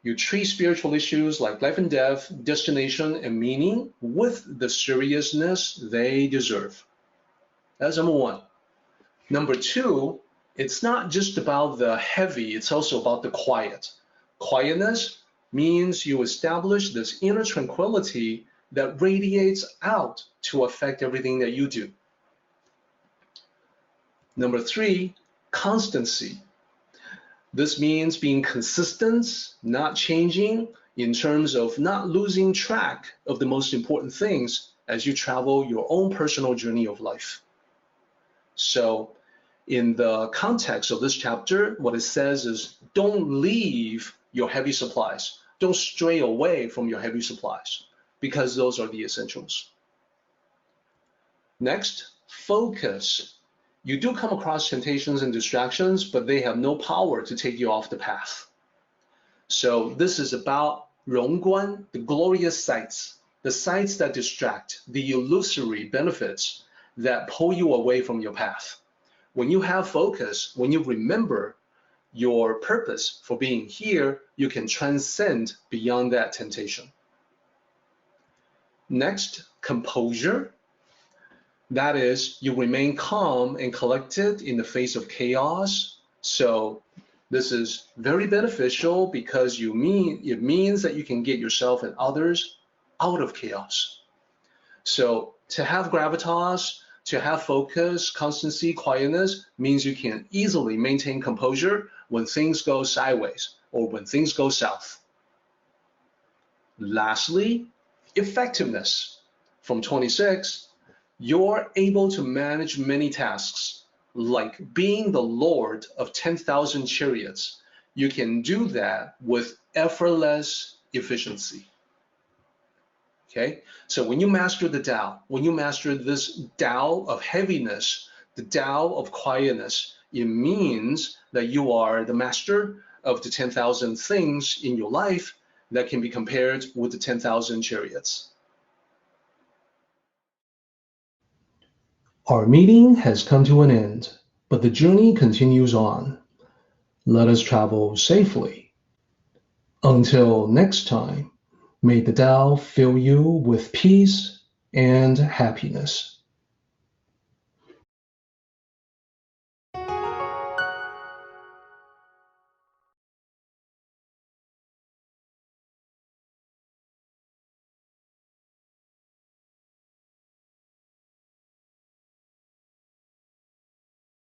you treat spiritual issues like life and death, destination, and meaning with the seriousness they deserve. That's number one. Number two, it's not just about the heavy, it's also about the quiet. Quietness means you establish this inner tranquility that radiates out to affect everything that you do. Number three, constancy. This means being consistent, not changing, in terms of not losing track of the most important things as you travel your own personal journey of life. So, in the context of this chapter, what it says is don't leave your heavy supplies. Don't stray away from your heavy supplies, because those are the essentials. Next, focus. You do come across temptations and distractions, but they have no power to take you off the path. So this is about 荣觀, the glorious sights, the sights that distract, the illusory benefits that pull you away from your path. When you have focus, when you remember your purpose for being here, you can transcend beyond that temptation. Next, composure. That is, you remain calm and collected in the face of chaos. So this is very beneficial because it means that you can get yourself and others out of chaos. So to have gravitas, to have focus, constancy, quietness means you can easily maintain composure when things go sideways or when things go south. Lastly, effectiveness. From 26, you're able to manage many tasks, like being the Lord of 10,000 chariots. You can do that with effortless efficiency. Okay, so when you master the Tao, when you master this Tao of heaviness, the Tao of quietness, it means that you are the master of the 10,000 things in your life that can be compared with the 10,000 chariots. Our meeting has come to an end, but the journey continues on. Let us travel safely. Until next time, may the Tao fill you with peace and happiness.